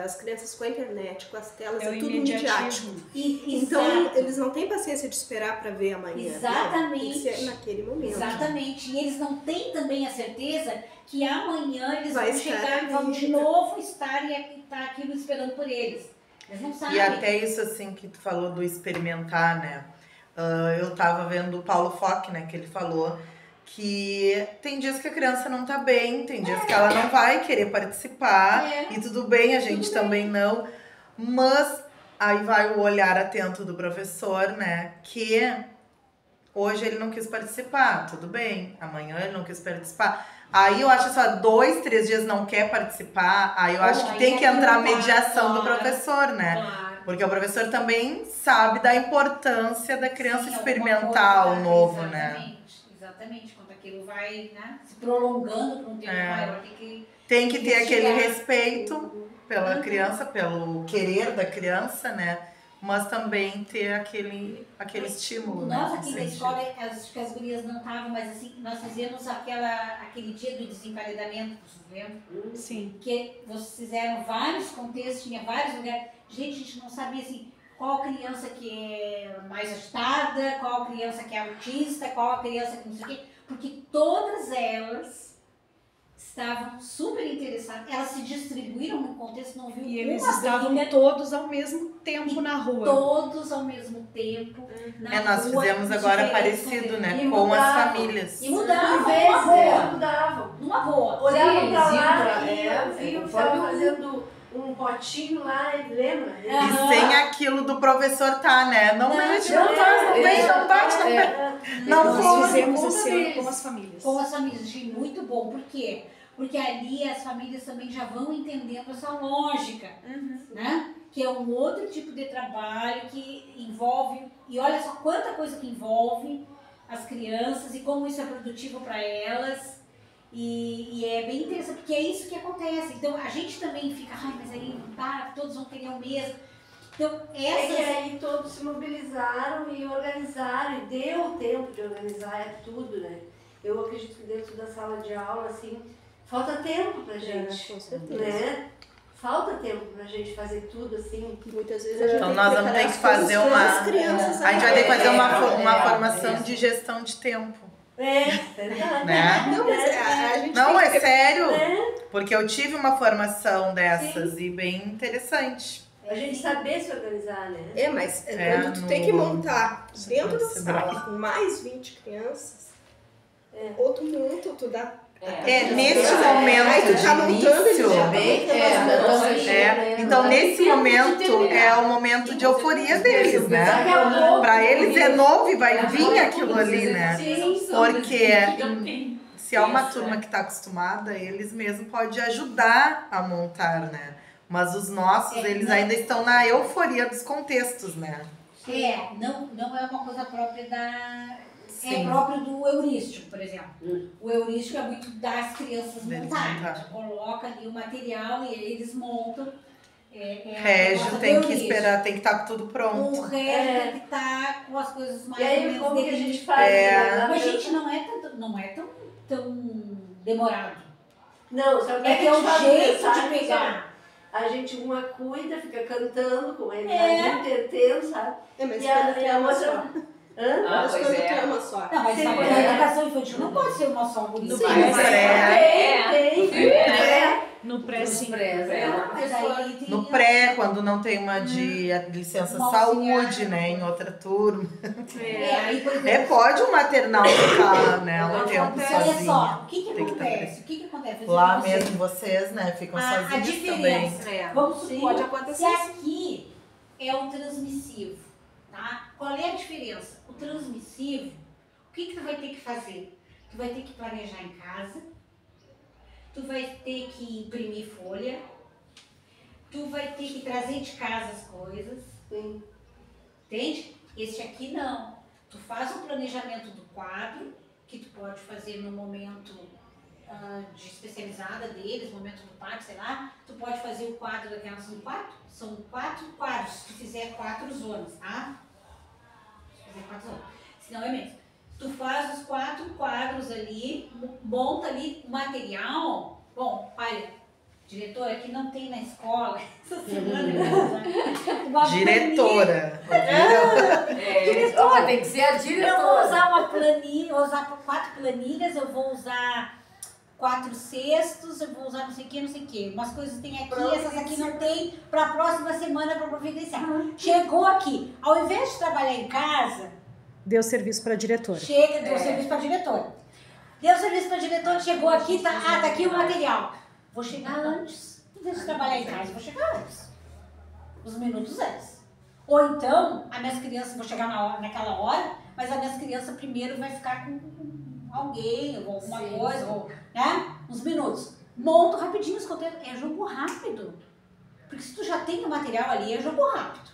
Speaker 9: as crianças com a internet, com as telas, é tudo midiático. Então, eles não têm paciência de esperar para ver amanhã.
Speaker 1: Exatamente.
Speaker 9: Tem que ser naquele momento.
Speaker 1: Exatamente. E eles não têm também a certeza que amanhã eles
Speaker 9: Vai
Speaker 1: vão chegar
Speaker 9: estar
Speaker 1: e vão
Speaker 9: ali,
Speaker 1: de novo estar e tá aquilo esperando por eles. Eles não sabem.
Speaker 2: E até isso assim que tu falou do experimentar, né? Eu tava vendo o Paulo Fock, né, que ele falou que tem dias que a criança não tá bem, tem dias que ela não vai querer participar, e tudo bem, a gente também não, mas aí vai o olhar atento do professor, né, que hoje ele não quis participar, tudo bem, amanhã ele não quis participar. Aí eu acho só 2, 3 dias não quer participar, aí eu acho que tem que entrar a mediação do professor, né? Porque o professor também sabe da importância da criança experimentar o novo, né?
Speaker 1: Exatamente, quando aquilo vai, né, se prolongando por um tempo maior,
Speaker 2: tem que ter aquele respeito pela criança, pelo querer da criança, né? Mas também ter aquele estímulo, né?
Speaker 1: Nós aqui na escola, acho que as gurias não estavam, mas assim, nós fizemos aquele dia do desemparedamento, vocês lembram?
Speaker 3: Sim.
Speaker 1: Que vocês fizeram vários contextos, tinha vários lugares. Gente, a gente não sabia assim, qual criança que é mais agitada, qual criança que é autista, qual criança que não sei o quê, porque todas elas estavam super interessadas, elas se distribuíram no contexto, não viu
Speaker 3: E eles
Speaker 1: uma
Speaker 3: estavam
Speaker 1: briga,
Speaker 3: todos ao mesmo tempo na rua.
Speaker 1: todos ao mesmo tempo na
Speaker 2: nós
Speaker 1: rua,
Speaker 2: fizemos agora parecido, né, com as famílias.
Speaker 1: E mudavam,
Speaker 8: vezes,
Speaker 1: numa boa.
Speaker 8: mudavam.
Speaker 1: Numa boa.
Speaker 8: Olhavam pra lá
Speaker 4: pra-
Speaker 8: e viam que estavam fazendo um potinho lá, e lembra?
Speaker 2: E sem aquilo do professor né? Não mexe, não
Speaker 8: é,
Speaker 2: faz, não vem, não bate, não
Speaker 8: é.
Speaker 2: pega. Não
Speaker 3: Nós
Speaker 2: foi.
Speaker 3: fizemos esse ano com as famílias.
Speaker 1: Com as famílias, achei muito bom. Por quê? Porque ali as famílias também já vão entendendo essa lógica, né? Que é um outro tipo de trabalho que envolve, e olha só quanta coisa que envolve as crianças e como isso é produtivo para elas. E é bem interessante, porque é isso que acontece. Então a gente também fica, mas aí todos vão querer o mesmo. Então
Speaker 8: É que aí todos se mobilizaram e organizaram, e deu tempo de organizar tudo, né? Eu acredito que dentro da sala de aula, assim, falta tempo pra gente,
Speaker 9: com certeza.
Speaker 8: né? Falta tempo pra gente fazer tudo, assim.
Speaker 9: Muitas vezes a gente
Speaker 2: Então
Speaker 9: tem
Speaker 2: nós
Speaker 9: que
Speaker 2: vamos ter que
Speaker 9: preparar as
Speaker 2: fazer
Speaker 9: coisas
Speaker 2: uma...
Speaker 9: para as crianças.
Speaker 2: A gente vai ter que fazer uma formação
Speaker 4: isso.
Speaker 2: de gestão de tempo.
Speaker 8: Verdade.
Speaker 2: Né?
Speaker 9: Não, mas a gente
Speaker 2: Não,
Speaker 9: tem
Speaker 2: é
Speaker 9: que
Speaker 2: sério. Porque eu tive uma formação dessas
Speaker 8: Sim.
Speaker 2: e bem interessante.
Speaker 8: A gente saber se organizar, né?
Speaker 9: mas
Speaker 2: É,
Speaker 9: quando tu
Speaker 2: no-
Speaker 9: tem que montar dentro da
Speaker 2: Sebrae.
Speaker 9: sala com mais 20 crianças, ou tu monta, ou tu dá...
Speaker 2: Neste
Speaker 9: Aí
Speaker 2: momento
Speaker 9: tu tá
Speaker 2: de
Speaker 9: montando, eles
Speaker 2: início...
Speaker 9: já vão
Speaker 2: Então, nesse momento, é o momento de euforia deles, né? Pra eles é novo e vai vir aquilo ali, né? Porque se é uma turma que tá acostumada, eles mesmos podem ajudar a montar, né? Mas os nossos, eles ainda estão na euforia dos contextos, né?
Speaker 1: Não é uma coisa própria da...
Speaker 2: Sim.
Speaker 1: É próprio do heurístico, por exemplo. O heurístico é muito das crianças
Speaker 2: Deles
Speaker 1: montarem.
Speaker 2: montar.
Speaker 1: Tu coloca ali o material e aí eles montam.
Speaker 2: Régio tem que esperar, tem que estar tudo pronto.
Speaker 1: O Régio tem que estar com as coisas mais
Speaker 8: E aí,
Speaker 1: ou menos
Speaker 8: como que a
Speaker 1: definidas.
Speaker 8: gente faz?
Speaker 1: Mas, gente, não é tão demorado.
Speaker 8: Não, só que
Speaker 1: É que é o jeito
Speaker 8: pensar
Speaker 1: de pegar.
Speaker 8: A gente uma cuida, fica cantando com ele,
Speaker 1: É.
Speaker 8: entretendo, sabe?
Speaker 9: Mas
Speaker 8: E
Speaker 9: quando
Speaker 8: a
Speaker 9: tem uma
Speaker 8: outra...
Speaker 9: só.
Speaker 8: Hã?
Speaker 9: Mas
Speaker 4: pois
Speaker 9: quando
Speaker 4: é.
Speaker 9: tem uma só.
Speaker 1: Não, mas
Speaker 8: Sim,
Speaker 1: a educação infantil não pode ser uma só bonita.
Speaker 4: Sim, mas
Speaker 8: Tem.
Speaker 3: No pré, sim.
Speaker 1: Mas aí tem
Speaker 2: No pré, quando não tem uma de licença
Speaker 1: Uma
Speaker 2: saúde,
Speaker 1: auxiliar.
Speaker 2: né? Em outra turma.
Speaker 1: aí, por exemplo,
Speaker 2: Pode um maternal ficar, né? Um tempo
Speaker 1: acontece, olha
Speaker 2: sozinho.
Speaker 1: só, o que
Speaker 2: Tem que
Speaker 1: acontece? O que acontece?
Speaker 2: Lá
Speaker 1: Vocês-
Speaker 2: mesmo vocês, né? Ficam
Speaker 1: A
Speaker 2: sozinhos também.
Speaker 1: diferença, vamos supor,
Speaker 7: Pode
Speaker 1: se
Speaker 7: acontecer.
Speaker 1: aqui é o transmissivo, tá? Qual é a diferença? O transmissivo, o que tu vai ter que fazer? Tu vai ter que planejar em casa, tu vai ter que imprimir folha, tu vai ter que trazer de casa as coisas, entende? Esse aqui não. Tu faz o planejamento do quadro, que tu pode fazer no momento de especializada deles, momento do parto, sei lá, tu pode fazer o quadro daquelas, são 4 quadros, se tu fizer 4 zonas, tá? Se fizer 4 zonas, senão é menos. Tu faz os 4 quadros ali, monta ali o material. Bom, olha, diretora, aqui não tem na escola, essa semana eu vou usar uma
Speaker 2: Diretora.
Speaker 1: Diretora.
Speaker 4: Tem que ser a
Speaker 1: Eu vou
Speaker 4: diretora.
Speaker 1: usar uma planilha, vou usar 4 planilhas, eu vou usar 4 cestos, eu vou usar não sei o que, umas coisas tem aqui, essas aqui não tem, para a próxima semana para providenciar. Chegou aqui, ao invés de trabalhar em casa,
Speaker 3: Deu serviço para a diretora.
Speaker 1: deu serviço para a diretora. Deu serviço para a diretora, chegou aqui, tá aqui o material. Vou chegar antes, em vez de trabalhar em casa, vou chegar antes, uns minutos antes. Ou então, as minhas crianças, vou chegar naquela hora, mas as minhas crianças primeiro vai ficar com alguém, ou alguma coisa, ou, né? Uns minutos. Monto rapidinho os conteúdos. É jogo rápido. Porque se tu já tem o material ali, é jogo rápido.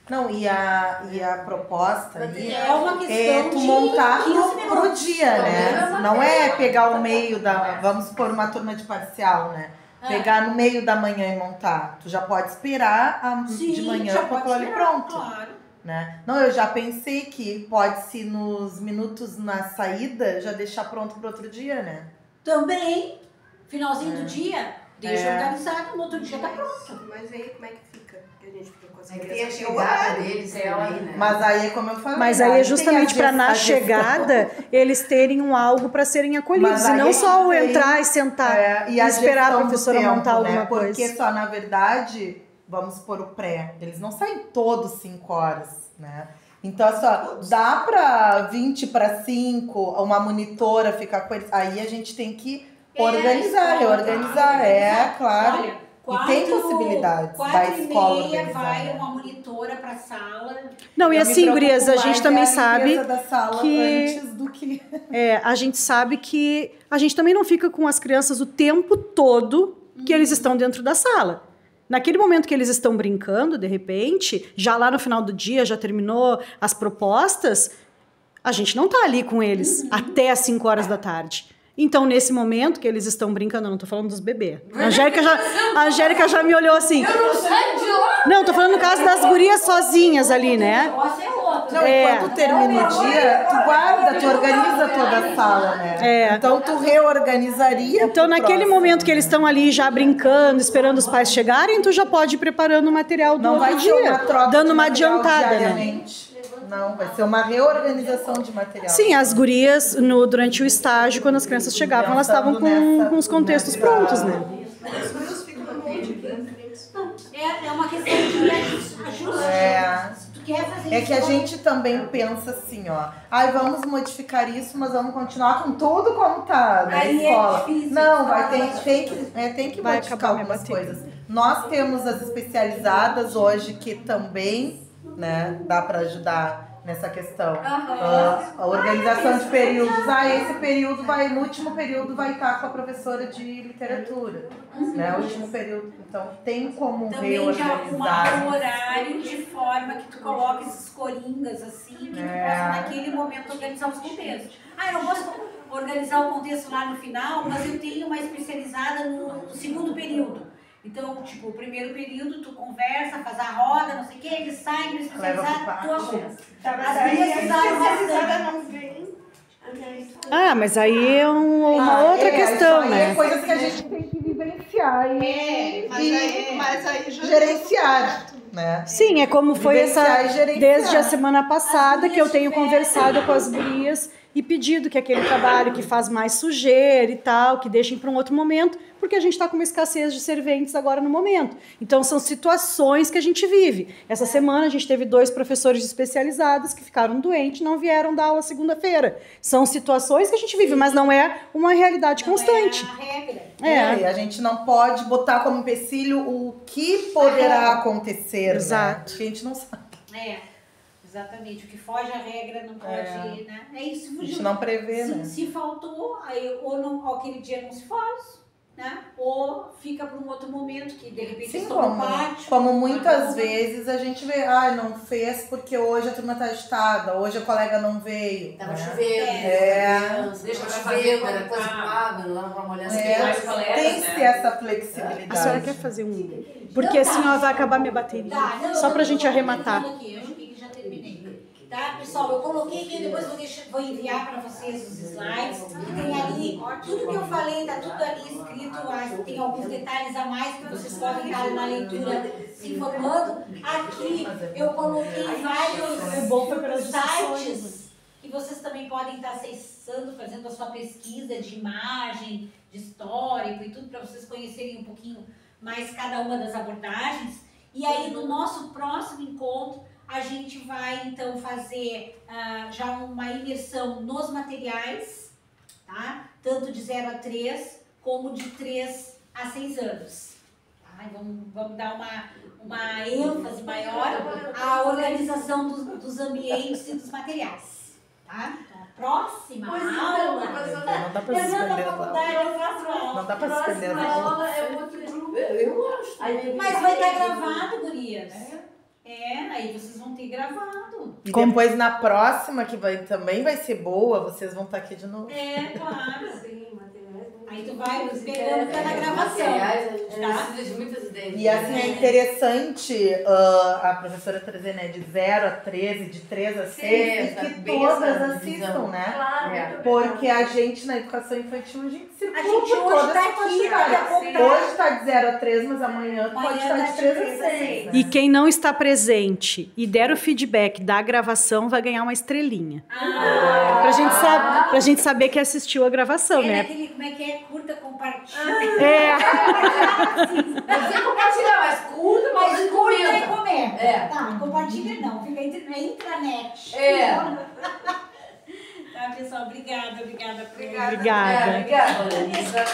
Speaker 2: Não, e a proposta aí
Speaker 1: É uma questão
Speaker 2: é tu
Speaker 1: de
Speaker 2: montar
Speaker 1: 15
Speaker 2: pro
Speaker 1: minutos.
Speaker 2: dia, né? Não é pegar o meio da... Vamos supor uma turma de parcial, né? Pegar no meio da manhã e montar. Tu já pode esperar de manhã com aquilo ali pronto.
Speaker 1: Claro.
Speaker 2: Né? Não, eu já pensei que pode-se nos minutos na saída já deixar pronto pro outro dia, né?
Speaker 1: Também, finalzinho do dia, deixa organizado, no outro dia tá pronto.
Speaker 9: Mas aí como é que fica? Que a gente fica com as
Speaker 4: Tem a
Speaker 9: crianças.
Speaker 4: chegada deles também, né?
Speaker 2: Mas aí é como eu falei.
Speaker 3: Mas aí é justamente para na chegada eles terem um algo para serem acolhidos.
Speaker 2: Mas
Speaker 3: E
Speaker 2: aí
Speaker 3: não
Speaker 2: é
Speaker 3: só o
Speaker 2: que tem-
Speaker 3: entrar e sentar e
Speaker 2: a
Speaker 3: esperar a
Speaker 2: gestão do
Speaker 3: professora
Speaker 2: tempo,
Speaker 3: montar alguma
Speaker 2: né? Porque
Speaker 3: coisa.
Speaker 2: só, na verdade, vamos supor o pré, eles não saem todos 5 horas, né? Então, só dá para 20 para 5, uma monitora ficar com eles. Aí a gente tem que organizar, reorganizar, claro.
Speaker 1: Olha,
Speaker 2: E tem possibilidades da escola
Speaker 1: 4h30 vai
Speaker 2: organizar.
Speaker 1: uma monitora pra sala.
Speaker 3: Não, e
Speaker 2: Eu me
Speaker 3: assim,
Speaker 2: preocupo
Speaker 3: gurias, a
Speaker 2: mais
Speaker 3: gente também
Speaker 2: a
Speaker 3: sabe
Speaker 2: limpeza da sala
Speaker 3: que-
Speaker 2: antes do que...
Speaker 3: a gente sabe que a gente também não fica com as crianças o tempo todo que eles estão dentro da sala. Naquele momento que eles estão brincando, de repente, já lá no final do dia, já terminou as propostas, a gente não tá ali com eles até às 5 horas da tarde. Então, nesse momento que eles estão brincando, eu não tô falando dos bebês. A Angélica já me olhou assim.
Speaker 4: Eu não saio de lá!
Speaker 3: Não, tô falando no caso das gurias sozinhas ali, né?
Speaker 1: Negócio é outro.
Speaker 2: Não, e quando termina o dia, tu guarda, tu organiza toda a sala, né? Então, tu reorganizaria.
Speaker 3: Então,
Speaker 2: pro
Speaker 3: naquele
Speaker 2: próximo,
Speaker 3: momento que
Speaker 2: né?
Speaker 3: eles estão ali já brincando, esperando os pais chegarem, tu já pode ir preparando o material do
Speaker 2: Não
Speaker 3: outro
Speaker 2: vai ser uma
Speaker 3: dia,
Speaker 2: troca
Speaker 3: dando
Speaker 2: de
Speaker 3: uma
Speaker 2: material
Speaker 3: adiantada, né?
Speaker 2: diariamente. Não, vai ser uma reorganização de material.
Speaker 3: Sim, as gurias, durante o estágio, quando as crianças chegavam, elas estavam com os contextos prontos, né?
Speaker 1: É uma questão de ajuste. Se tu quer fazer
Speaker 2: É
Speaker 1: isso,
Speaker 2: que a gente também pensa assim, ó. Ai, vamos modificar isso, mas vamos continuar com tudo como tá na
Speaker 1: Aí é
Speaker 2: escola.
Speaker 1: difícil,
Speaker 2: Não,
Speaker 1: fala,
Speaker 2: tem que
Speaker 3: Vai
Speaker 2: modificar
Speaker 3: acabar me
Speaker 2: algumas
Speaker 3: batendo.
Speaker 2: coisas. Nós temos as especializadas hoje que também, né, dá para ajudar nessa questão. A organização de períodos. Esse período no último período vai estar com a professora de literatura. Né? O último período. Então, tem como
Speaker 1: também de arrumar
Speaker 2: reorganizar.
Speaker 1: o horário de forma que tu coloque esses coringas assim, que tu possa naquele momento organizar os contextos. Eu não posso organizar o contexto lá no final, mas eu tenho uma especializada no segundo período. Então, tipo, o primeiro período tu conversa, faz a roda, não sei o que, eles saem no especializado, tu arruma. As crianças usaram bastante.
Speaker 3: Ah, mas aí é uma outra questão,
Speaker 2: aí
Speaker 3: né?
Speaker 2: É coisas que a gente tem que vivenciar
Speaker 9: Mas aí já
Speaker 2: gerenciar, né?
Speaker 3: Sim, é como foi
Speaker 2: Vivenciar e gerenciar.
Speaker 3: desde a semana passada que eu tenho conversado com as gurias e pedido que aquele trabalho que faz mais sujeira e tal, que deixem para um outro momento, porque a gente está com uma escassez de serventes agora no momento. Então, são situações que a gente vive. Essa semana, a gente teve 2 professores especializados que ficaram doentes, não vieram dar aula segunda-feira. São situações que a gente vive, mas não é uma realidade constante.
Speaker 1: Não é a regra.
Speaker 2: E a gente não pode botar como empecilho o que poderá acontecer,
Speaker 3: Exato.
Speaker 2: né? Porque a gente não sabe.
Speaker 1: Exatamente. O que foge à regra não pode, né? É isso.
Speaker 2: A gente não prevê, né?
Speaker 1: Se faltou, aí, ou aquele dia não se faz, né? Ou fica para um outro momento que de repente estou no pátio.
Speaker 2: Como muitas vezes a gente vê, não fez porque hoje a turma tá agitada, hoje a colega não veio.
Speaker 8: Tava
Speaker 2: né?
Speaker 8: chovendo.
Speaker 4: Deixa
Speaker 8: Tava
Speaker 4: pra
Speaker 8: chovendo,
Speaker 4: fazer,
Speaker 8: depois com água, lá pra molhar as
Speaker 4: mais
Speaker 8: crianças.
Speaker 4: colegas,
Speaker 2: Tem que
Speaker 4: né?
Speaker 2: ser essa flexibilidade.
Speaker 3: A senhora quer fazer um... Porque assim, ó, vai acabar minha bateria. Só pra gente arrematar.
Speaker 1: Aqui, eu acho que já terminei. Tá, pessoal, eu coloquei aqui, depois vou enviar para vocês os slides. Tem ali, tudo que eu falei, tá tudo ali escrito, tem alguns detalhes a mais que vocês podem estar na leitura se informando. Aqui eu coloquei vários sites que vocês também podem estar acessando, fazendo a sua pesquisa de imagem, de histórico e tudo, para vocês conhecerem um pouquinho mais cada uma das abordagens. E aí, no nosso próximo encontro, a gente vai, então, fazer já uma imersão nos materiais, tá? Tanto de 0 a 3, como de 3 a 6 anos. Tá? Vamos dar uma ênfase maior à organização dos ambientes e dos materiais. Tá? Então, a próxima aula...
Speaker 2: Não dá pra se suspender as aulas. Não dá pra se suspender as aulas.
Speaker 8: É outro grupo. Eu acho.
Speaker 1: Mas vai estar gravado, gurias. Aí vocês vão ter gravado.
Speaker 2: E depois na próxima, que também vai ser boa, vocês vão estar aqui de novo.
Speaker 1: Claro.
Speaker 8: Sim, materiais.
Speaker 1: Aí tu vai pegando cada gravação.
Speaker 8: A gente
Speaker 1: Tá?
Speaker 8: precisa de muitas ideias.
Speaker 2: E assim, é interessante a professora trazer, né, de 0 a 13, de 3 a 6, e que todas assistam, né?
Speaker 8: Claro.
Speaker 2: Porque a gente, na educação infantil, a gente circula
Speaker 1: A gente
Speaker 2: por
Speaker 1: hoje
Speaker 2: toda
Speaker 1: tá
Speaker 2: essa
Speaker 1: aqui,
Speaker 2: quantidade.
Speaker 1: daqui a pouco tá.
Speaker 2: Hoje tá de 0 a 3, mas amanhã pode estar de 3 a 6. Né?
Speaker 3: E quem não está presente e der o feedback da gravação vai ganhar uma estrelinha. Pra gente saber que assistiu a gravação, né?
Speaker 1: Naquele, como é que é? Curta, compartilha.
Speaker 8: Você compartilha, mas curta,
Speaker 1: Mas curta e
Speaker 8: comenta.
Speaker 1: comenta. Tá, compartilha não, fica na intranet. Tá, pessoal, obrigada.
Speaker 3: Obrigada.
Speaker 8: Obrigada, Vanessa.